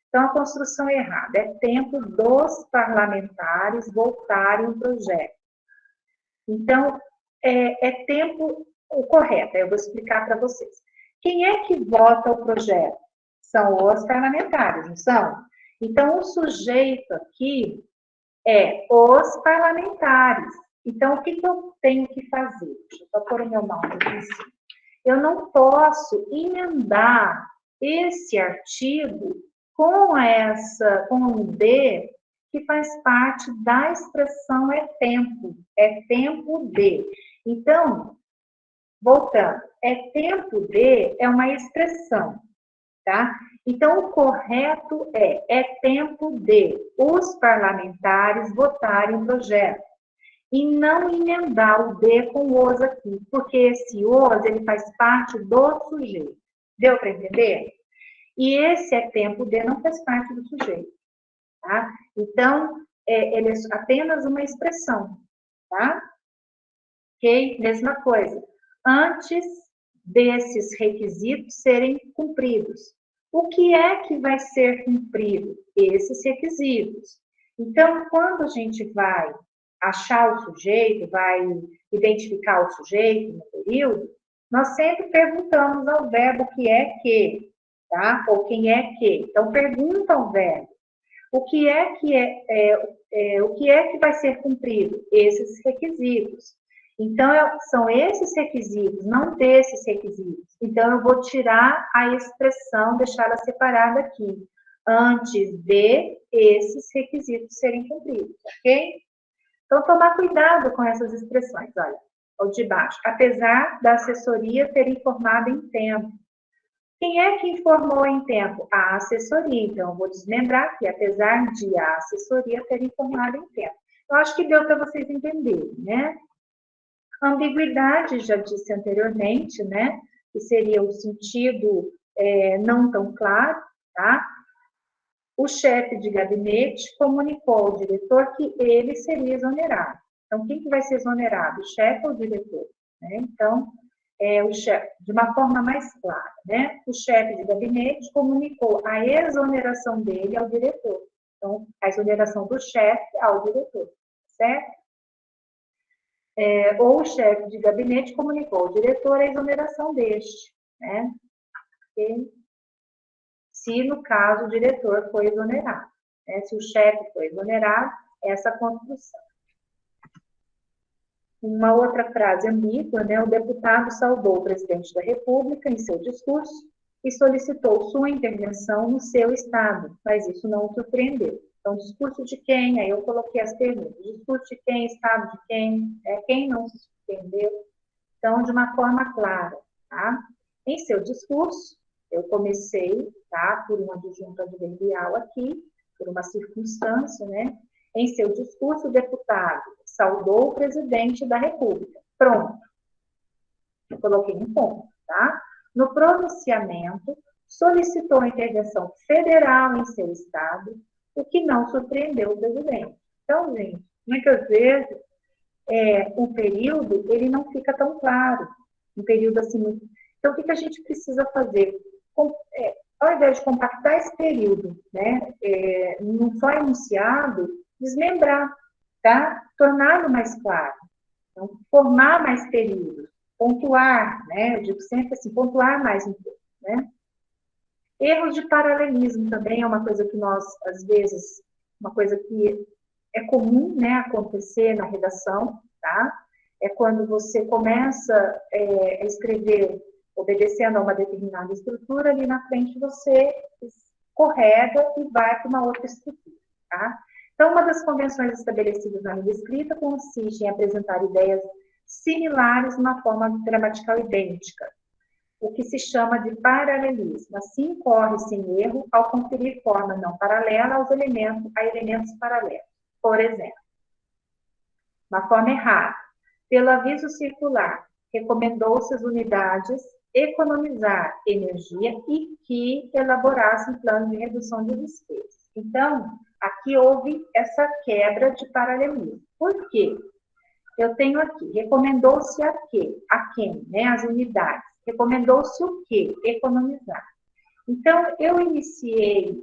Então, a construção errada é tempo dos parlamentares votarem o projeto. Então, é tempo o correto, eu vou explicar para vocês. Quem é que vota o projeto? São os parlamentares, não são? Então, o sujeito aqui é os parlamentares. Então, o que eu tenho que fazer? Deixa eu só pôr o meu mouse aqui em cima. Eu não posso emendar esse artigo com um D que faz parte da expressão é tempo de. Então, voltando, tempo de é uma expressão, tá? Então, o correto é tempo de os parlamentares votarem o projeto. E não emendar o de com os aqui, porque esse os, ele faz parte do sujeito. Deu para entender? E esse tempo de não faz parte do sujeito, tá? Então, ele é apenas uma expressão, tá? Ok? Mesma coisa. Antes desses requisitos serem cumpridos. O que é que vai ser cumprido? Esses requisitos. Então, quando a gente vai achar o sujeito, vai identificar o sujeito no período, nós sempre perguntamos ao verbo o que é que, tá? Ou quem é que. Então, pergunta ao verbo. O que é que vai ser cumprido? Esses requisitos. Então, são esses requisitos, não desses requisitos. Então, eu vou tirar a expressão, deixá-la separada aqui. antes de esses requisitos serem cumpridos, ok? Então, tomar cuidado com essas expressões, olha, o de baixo. Apesar da assessoria ter informado em tempo. Quem é que informou em tempo? A assessoria. Então, eu vou desmembrar aqui, apesar de a assessoria ter informado em tempo. Eu acho que deu para vocês entenderem, né? Ambiguidade, já disse anteriormente, né? Que seria o sentido não tão claro, tá? O chefe de gabinete comunicou ao diretor que ele seria exonerado. Então, quem que vai ser exonerado? O chefe ou o diretor? Né? Então, o chefe, de uma forma mais clara, né? O chefe de gabinete comunicou a exoneração dele ao diretor. Então, a exoneração do chefe ao diretor, certo? Ou o chefe de gabinete comunicou ao diretor a exoneração deste, né? Okay? Se, no caso, o diretor foi exonerado, né? Se o chefe foi exonerado, essa construção. Uma outra frase ambígua, né? O deputado saudou o presidente da República em seu discurso e solicitou sua intervenção no seu estado, mas isso não o surpreendeu. Então, discurso de quem? Aí eu coloquei as perguntas. Discurso de quem? Estado de quem? Quem não se surpreendeu? Então, de uma forma clara, tá? Em seu discurso, eu comecei, tá? Por uma adjunta adverbial aqui, por uma circunstância, né? Em seu discurso, o deputado saudou o presidente da República. Pronto. Eu coloquei um ponto, tá? No pronunciamento, solicitou a intervenção federal em seu estado, o que não surpreendeu o presidente. Então, gente, muitas vezes, o período, ele não fica tão claro. Um período assim. Então, o que a gente precisa fazer? Ao invés de compactar esse período, né, num só enunciado, desmembrar, tá? Torná-lo mais claro. Então, formar mais períodos, pontuar, né? Eu digo sempre assim, pontuar mais um pouco, né? Erros de paralelismo também é uma coisa que nós, às vezes, uma coisa que é comum, né, acontecer na redação, tá? É quando você começa a escrever obedecendo a uma determinada estrutura, ali na frente você escorrega e vai para uma outra estrutura, tá? Então, uma das convenções estabelecidas na língua escrita consiste em apresentar ideias similares numa forma gramatical idêntica, o que se chama de paralelismo. Assim, corre-se em erro ao conferir forma não paralela a elementos paralelos. Por exemplo, uma forma errada. Pelo aviso circular, recomendou-se às unidades economizar energia e que elaborassem plano de redução de despesas. Então, aqui houve essa quebra de paralelismo. Por quê? Eu tenho aqui, recomendou-se a quê? A quem? Né? As unidades. Recomendou-se o quê? Economizar. Então, eu iniciei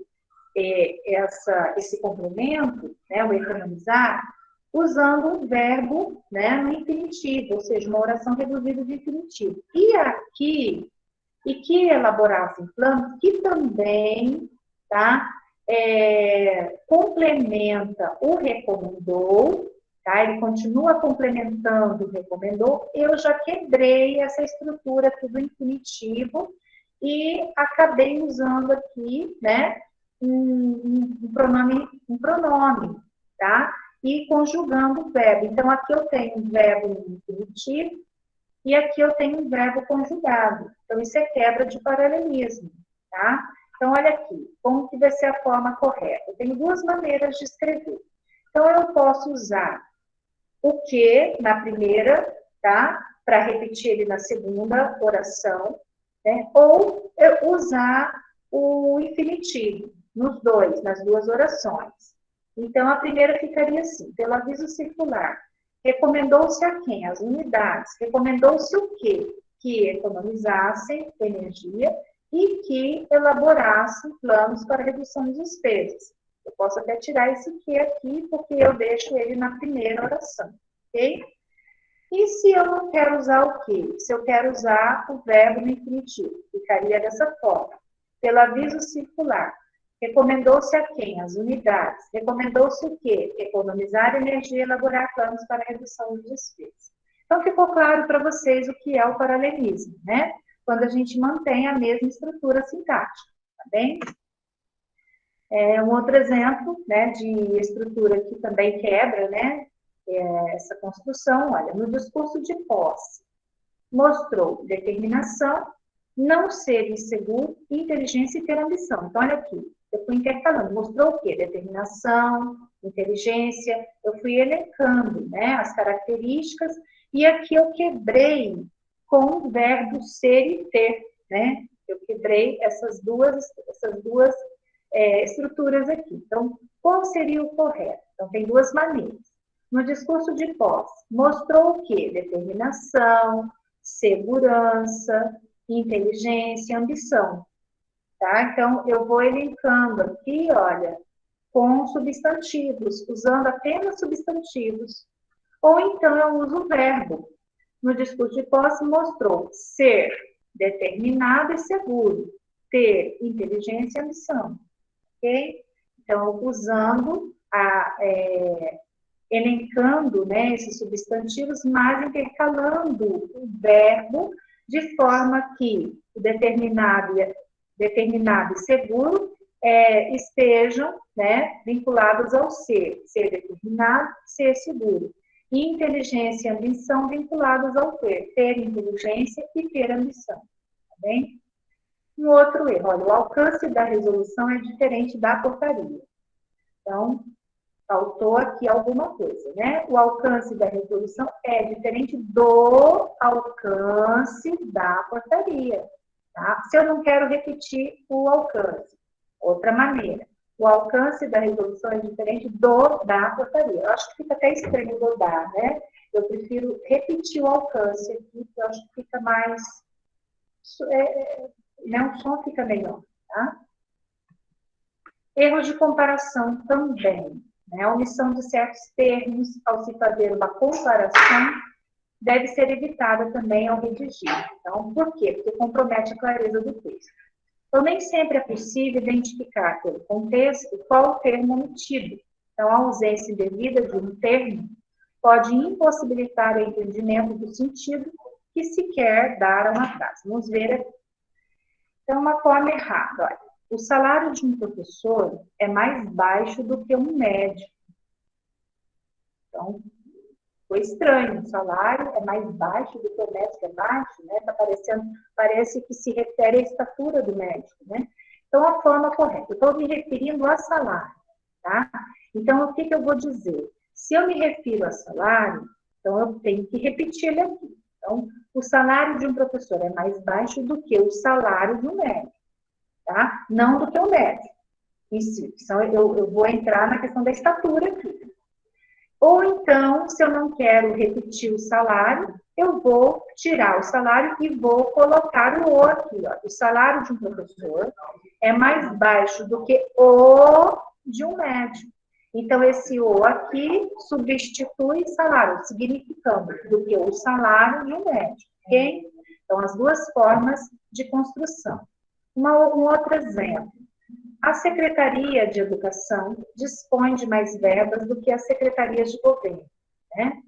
esse complemento, né, o economizar, usando um verbo, né, no infinitivo, ou seja, uma oração reduzida de infinitivo. E aqui, e que elaborassem planos que também, tá, complementa o recomendou, tá, ele continua complementando o recomendou, eu já quebrei essa estrutura aqui do infinitivo e acabei usando aqui, né, um pronome, tá? E conjugando o verbo. Então, aqui eu tenho um verbo no infinitivo e aqui eu tenho um verbo conjugado. Então, isso é quebra de paralelismo, tá? Então, olha aqui, como que vai ser a forma correta? Eu tenho duas maneiras de escrever. Então, eu posso usar o que na primeira, tá? Para repetir ele na segunda oração, né? Ou eu usar o infinitivo nas duas orações. Então, a primeira ficaria assim, pelo aviso circular. Recomendou-se a quem? As unidades. Recomendou-se o quê? Que economizassem energia e que elaborassem planos para redução de despesas. Eu posso até tirar esse que aqui, porque eu deixo ele na primeira oração, ok? E se eu não quero usar o quê? Se eu quero usar o verbo no infinitivo, ficaria dessa forma. Pelo aviso circular. Recomendou-se a quem? As unidades. Recomendou-se o quê? Economizar energia e elaborar planos para redução de despesas. Então, ficou claro para vocês o que é o paralelismo, né? Quando a gente mantém a mesma estrutura sintática, tá bem? Um outro exemplo, né, de estrutura que também quebra, né, essa construção, olha, no discurso de posse, mostrou determinação, não ser inseguro, inteligência e ter ambição. Então, olha aqui, eu fui intercalando, mostrou o quê? Determinação, inteligência, eu fui elencando, né, as características, e aqui eu quebrei com o verbo ser e ter, né? Eu quebrei essas duas estruturas aqui. Então, qual seria o correto? Então, tem duas maneiras. No discurso de posse, mostrou o quê? Determinação, segurança, inteligência, ambição. Tá? Então, eu vou elencando aqui, olha, com substantivos, usando apenas substantivos. Ou então eu uso o verbo. No discurso de posse, mostrou ser determinado e seguro, ter inteligência e ambição. Ok? Então, usando, elencando, né, esses substantivos, mas intercalando o verbo de forma que o determinado e seguro estejam, né, vinculados ao ser determinado, ser seguro. E inteligência e ambição vinculados ao ter inteligência e ter ambição. Tá bem? Um outro erro, olha, o alcance da resolução é diferente da portaria. Então, faltou aqui alguma coisa, né? O alcance da resolução é diferente do alcance da portaria, tá? Se eu não quero repetir o alcance, outra maneira. O alcance da resolução é diferente da portaria. Eu acho que fica até estranho rodar, né? Eu prefiro repetir o alcance aqui, que eu acho que fica mais... né? O som fica melhor, tá? Erros de comparação também. Né? A omissão de certos termos ao se fazer uma comparação deve ser evitada também ao redigir. Então, por quê? Porque compromete a clareza do texto. Então, nem sempre é possível identificar pelo contexto qual o termo omitido. Então, a ausência indevida de um termo pode impossibilitar o entendimento do sentido que se quer dar a uma frase. Vamos ver aqui. Então, uma forma errada, olha. O salário de um professor é mais baixo do que um médico. Então, foi estranho. O salário é mais baixo do que o médico é baixo, né? Tá parecendo, parece que se refere à estatura do médico, né? Então, a forma correta. Eu estou me referindo a salário, tá? Então, o que eu vou dizer? Se eu me refiro a salário, então eu tenho que repetir ele aqui. Então, o salário de um professor é mais baixo do que o salário de um médico. Tá? Não do que o médico em si. Então, eu vou entrar na questão da estatura aqui. Ou então, se eu não quero repetir o salário, eu vou tirar o salário e vou colocar o aqui. Ó. O salário de um professor é mais baixo do que o de um médico. Então, esse o aqui substitui salário, significando do que o salário de um médico. Ok? Então, as duas formas de construção. Um outro exemplo. A Secretaria de Educação dispõe de mais verbas do que as secretarias de governo, né?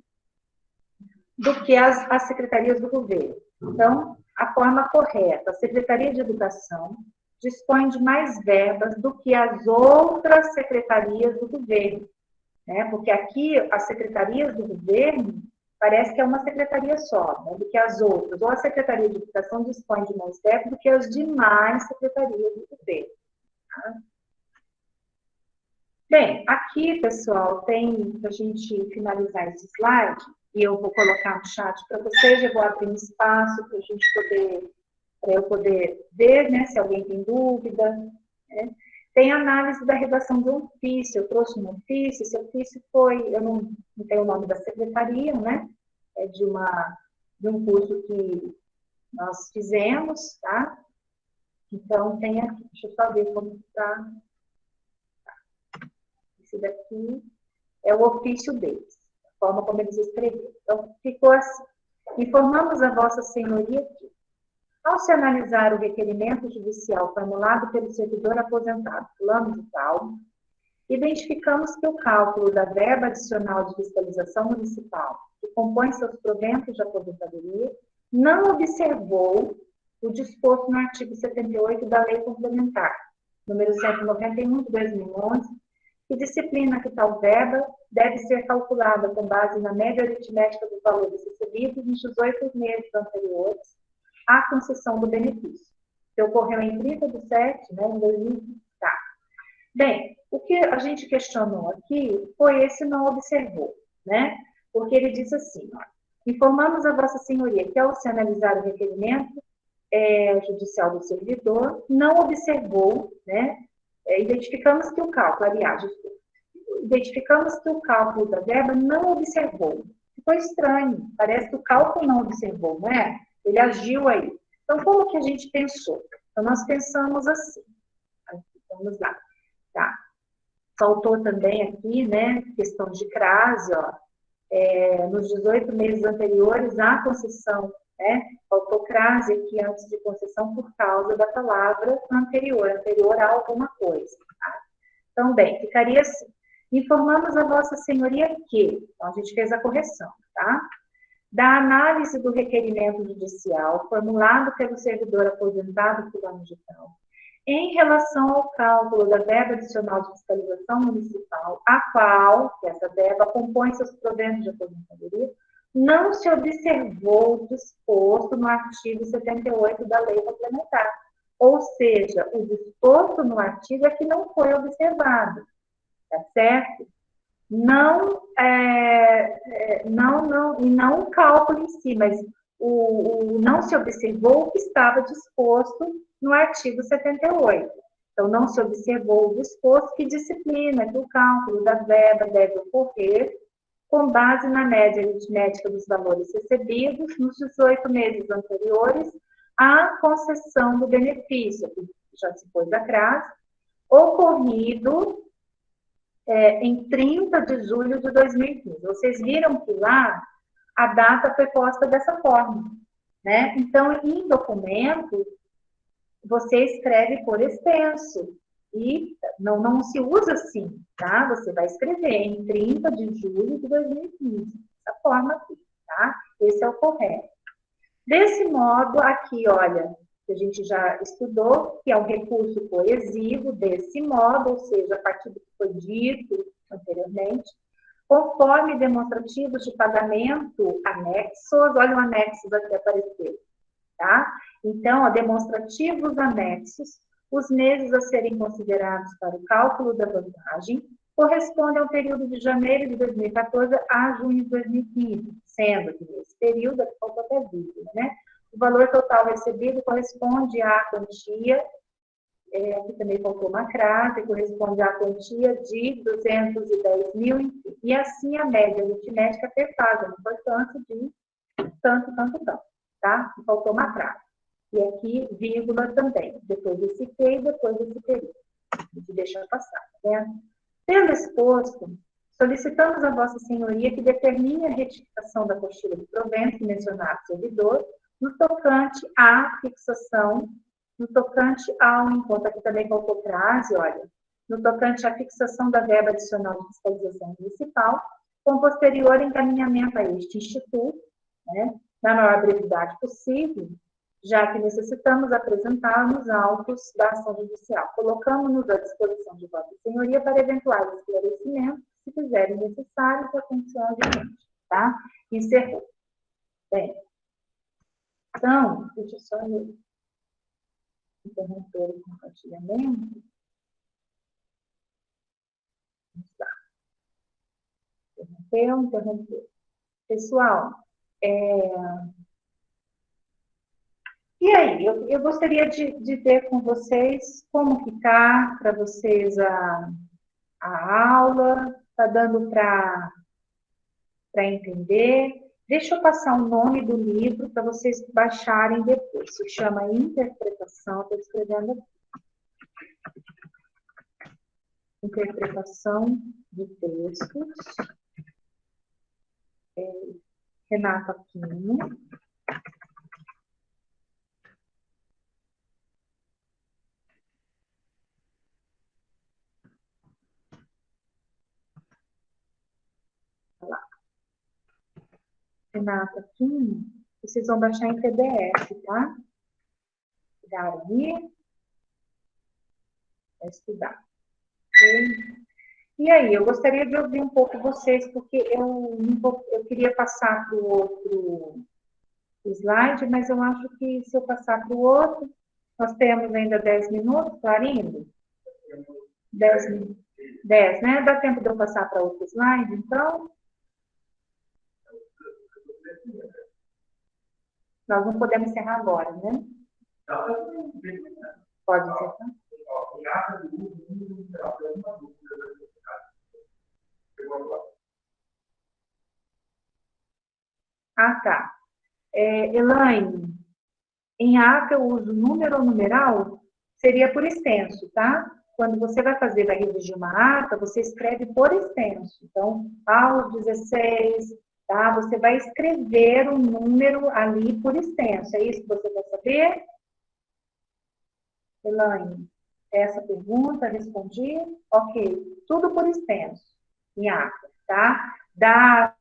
Do que as secretarias do governo. Então, a forma correta, a Secretaria de Educação dispõe de mais verbas do que as outras secretarias do governo, né? Porque aqui, as secretarias do governo parece que é uma secretaria só, né, do que as outras. Ou a Secretaria de Educação dispõe de mais verbos do que as demais secretarias do governo. Tá? Bem, aqui, pessoal, tem para a gente finalizar esse slide, e eu vou colocar no chat para vocês, eu vou abrir um espaço para a gente poder, para eu poder ver, né, se alguém tem dúvida, né? Tem análise da redação de um ofício, eu trouxe um ofício, esse ofício foi, eu não tenho o nome da secretaria, né? É de um curso que nós fizemos, tá? Então, tem aqui, deixa eu só ver como está. Esse daqui é o ofício deles, a forma como eles escreveram. Então, ficou assim. Informamos a Vossa Senhoria que, ao se analisar o requerimento judicial formulado pelo servidor aposentado fulano de tal, identificamos que o cálculo da verba adicional de fiscalização municipal, que compõe seus proventos de aposentadoria, não observou o disposto no artigo 78 da Lei Complementar número 191 de 2011, que disciplina que tal verba deve ser calculada com base na média aritmética dos valores recebidos nos 18 meses anteriores à concessão do benefício, que ocorreu em 30 de 7, né, em 2020. Tá. Bem, o que a gente questionou aqui foi esse não observou, né? Porque ele diz assim, ó, informamos a Vossa Senhoria que ao se analisar o requerimento judicial do servidor, não observou, né? Identificamos que o cálculo, aliás, identificamos que o cálculo da verba não observou. Ficou estranho, parece que o cálculo não observou, não é? Ele agiu aí. Então, como que a gente pensou? Então, nós pensamos assim. Vamos lá. Tá. Faltou também aqui, né, questão de crase, ó, nos 18 meses anteriores à concessão, né, faltou crase aqui antes de concessão por causa da palavra anterior a alguma coisa, tá? Então, bem, ficaria assim. Informamos a Vossa Senhoria que, então a gente fez a correção, tá? Da análise do requerimento judicial formulado pelo servidor aposentado fulano de tal, em relação ao cálculo da verba adicional de fiscalização municipal, a qual, que essa verba compõe seus proventos de aposentadoria, não se observou o disposto no artigo 78 da Lei Complementar. Ou seja, o disposto no artigo é que não foi observado, tá certo? Não o cálculo em si, mas não se observou o que estava disposto no artigo 78. Então, não se observou o disposto que disciplina que o cálculo da verba deve ocorrer com base na média aritmética dos valores recebidos nos 18 meses anteriores à concessão do benefício, que já se pôs a crase, ocorrido em 30 de julho de 2015. Vocês viram que lá a data foi posta dessa forma, né? Então, em documento, você escreve por extenso. E não se usa assim, tá? Você vai escrever em 30 de julho de 2015. Dessa forma aqui, tá? Esse é o correto. Desse modo, aqui, olha, que a gente já estudou, que é um recurso coesivo, desse modo, ou seja, a partir do que foi dito anteriormente, conforme demonstrativos de pagamento anexos, olha o anexo aqui aparecer, tá? Então, ó, demonstrativos anexos, os meses a serem considerados para o cálculo da vantagem correspondem ao período de janeiro de 2014 a junho de 2015, sendo que nesse período, aqui faltou até vírgula, né? O valor total recebido corresponde à quantia, aqui também faltou uma crase, corresponde à quantia de 210 mil, enfim. E assim a média aritmética perfaz a importância de tanto, tá? E faltou uma crase. E aqui, vírgula também, depois desse que e depois desse período. A gente deixa passar, tá vendo? Pelo exposto, solicitamos a Vossa Senhoria que determine a retificação da postura de provento mencionado servidor no tocante à fixação, no tocante ao, enquanto aqui também faltou crase, olha, no tocante à fixação da verba adicional de fiscalização municipal, com posterior encaminhamento a este instituto, né, na maior brevidade possível, já que necessitamos apresentar nos autos da ação judicial. Colocamos-nos à disposição de Vossa Senhoria para eventuais esclarecimentos, se fizerem necessários, a função adiante, tá? Encerrou. Bem, então, deixa eu só interromper o compartilhamento. Vamos lá. Interrompeu. Pessoal, e aí, eu gostaria de ver com vocês como que está para vocês a aula, está dando para entender. Deixa eu passar o nome do livro para vocês baixarem depois. Se chama Interpretação, estou escrevendo aqui. Interpretação de textos. Renato Aquino. Renato Aquino, vocês vão baixar em PDF, tá? Pegaram aí? para estudar. Ok? E aí, eu gostaria de ouvir um pouco vocês, porque eu queria passar para o outro slide, mas eu acho que se eu passar para o outro, nós temos ainda 10 minutos, Clarindo? 10 minutos. 10, né? Dá tempo de eu passar para outro slide, então? Nós não podemos encerrar agora, né? Pode encerrar? Ah, tá. Elaine, em ata eu uso número ou numeral? Seria por extenso, tá? Quando você vai redigir uma ata, você escreve por extenso. Então, aos 16, tá? Você vai escrever o número ali por extenso. É isso que você quer saber? Elaine, essa pergunta, respondi. Ok, tudo por extenso, em ata, tá? Data,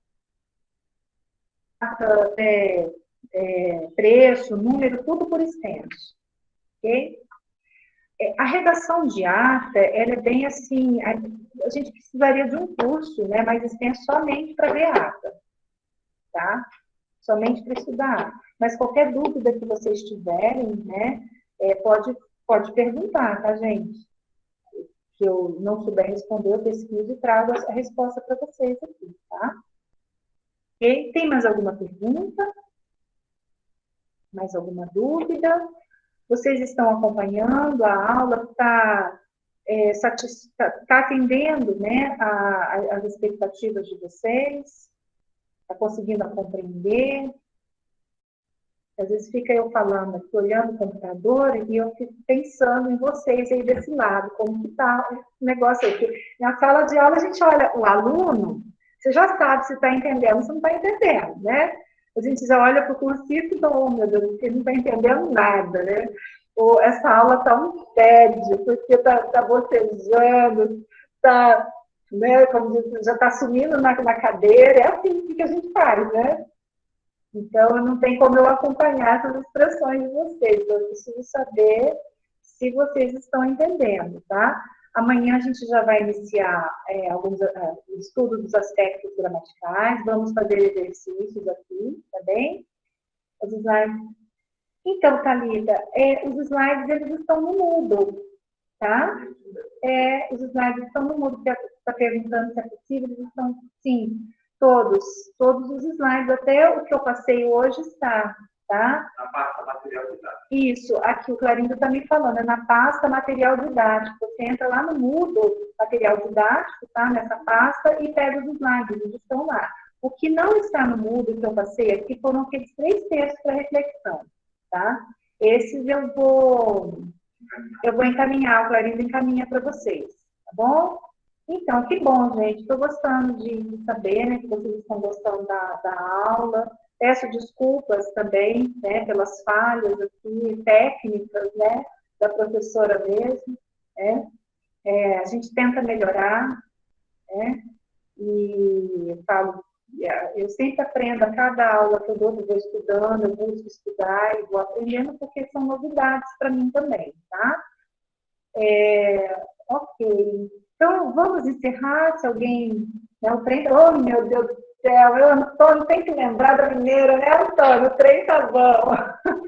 preço, número, tudo por extenso, ok? A redação de ata, ela é bem assim, a gente precisaria de um curso, né, mais extenso somente para ver ata, tá? Somente para estudar. Mas qualquer dúvida que vocês tiverem, né, pode perguntar, tá, gente? Que eu não souber responder, eu pesquiso e trago a resposta para vocês aqui, tá? Ok? Tem mais alguma pergunta? Mais alguma dúvida? Vocês estão acompanhando a aula? Está atendendo, né, as expectativas de vocês? Está conseguindo compreender? Às vezes fica eu falando aqui, olhando o computador, e eu fico pensando em vocês aí desse lado, como que está o negócio aí. Porque na sala de aula a gente olha o aluno, você já sabe se está entendendo, se não está entendendo, né? A gente já olha para o cursista e fala, oh, meu Deus, ele não está entendendo nada, né? Ou essa aula está um tédio, porque está bocejando, está, né, como diz, já está sumindo na cadeira, é assim que a gente faz, né? Então, não tem como eu acompanhar essas expressões de vocês. Eu preciso saber se vocês estão entendendo, tá? Amanhã a gente já vai iniciar alguns estudos dos aspectos gramaticais. Vamos fazer exercícios aqui, tá bem? Os slides. Então, Thalita, os slides, eles estão no Moodle, tá? Os slides estão no Moodle. Você está perguntando se é possível? Eles estão, sim. Todos os slides, até o que eu passei hoje está, tá? Na pasta material didático. Isso, aqui o Clarindo está me falando, é na pasta material didático. Você entra lá no Moodle, material didático, tá? Nessa pasta e pega os slides, eles estão lá. O que não está no Moodle que eu passei aqui foram aqueles 3 textos para reflexão, tá? Esses eu vou encaminhar, o Clarindo encaminha para vocês, tá bom? Então, que bom, gente. Estou gostando de saber, né, que vocês estão gostando da aula. Peço desculpas também, né, pelas falhas aqui, técnicas, né, da professora mesmo, né. A gente tenta melhorar, né, e eu sempre aprendo a cada aula que eu dou, eu vou estudando, eu busco estudar e vou aprendendo, porque são novidades para mim também, tá? Ok. Então, vamos encerrar, se alguém... Né, o trem... Oh, meu Deus do céu, Antônio tem que lembrar da mineira, né, Antônio? O trem tá bom.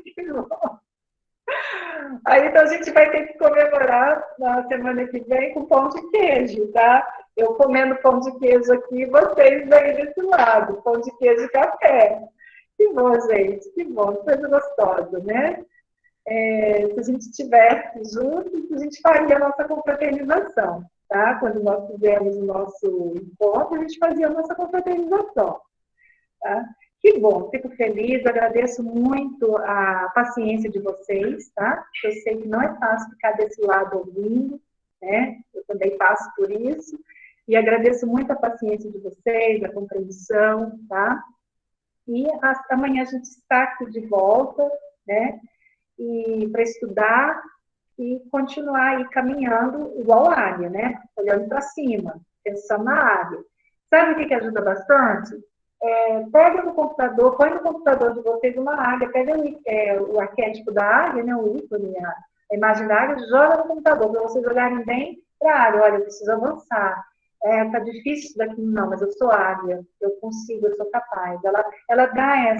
Que bom. Aí, então, a gente vai ter que comemorar na semana que vem com pão de queijo, tá? Eu comendo pão de queijo aqui, vocês aí desse lado, pão de queijo e café. Que bom, gente, que bom, coisa gostosa, né? Se a gente estivesse juntos, a gente faria a nossa confraternização, tá? Quando nós fizemos o nosso encontro, a gente fazia a nossa confraternização, tá? Que bom, fico feliz, agradeço muito a paciência de vocês, tá? Eu sei que não é fácil ficar desse lado ouvindo, né? Eu também passo por isso, e agradeço muito a paciência de vocês, a compreensão, tá? E amanhã a gente está aqui de volta, né? E para estudar e continuar aí caminhando igual a área, né? Olhando para cima, pensando na área. Sabe o que ajuda bastante? Pega no computador, põe no computador de vocês uma área, pega o arquétipo da área, né? O ícone, imaginária, joga no computador, para vocês olharem bem para a área. Olha, eu preciso avançar. Tá difícil isso daqui, não, mas eu sou águia, eu consigo, eu sou capaz. Ela dá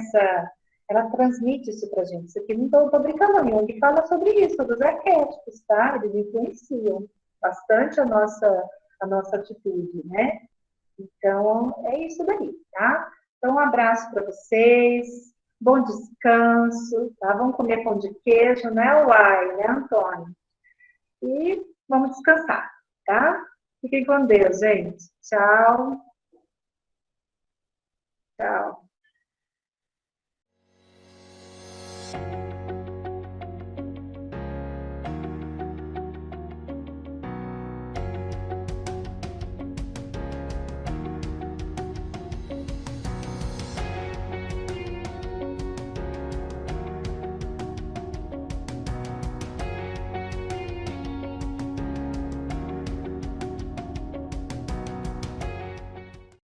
ela transmite isso para a gente. Isso aqui não estou brincando, não. Ele fala sobre isso, sobre os arquétipos, tá? Eles influenciam bastante a nossa atitude, né? Então, é isso daí, tá? Então, um abraço para vocês, bom descanso, tá? Vamos comer pão de queijo, né, Uai, né, Antônio? E vamos descansar, tá? Fiquem com Deus, gente. Tchau. Tchau.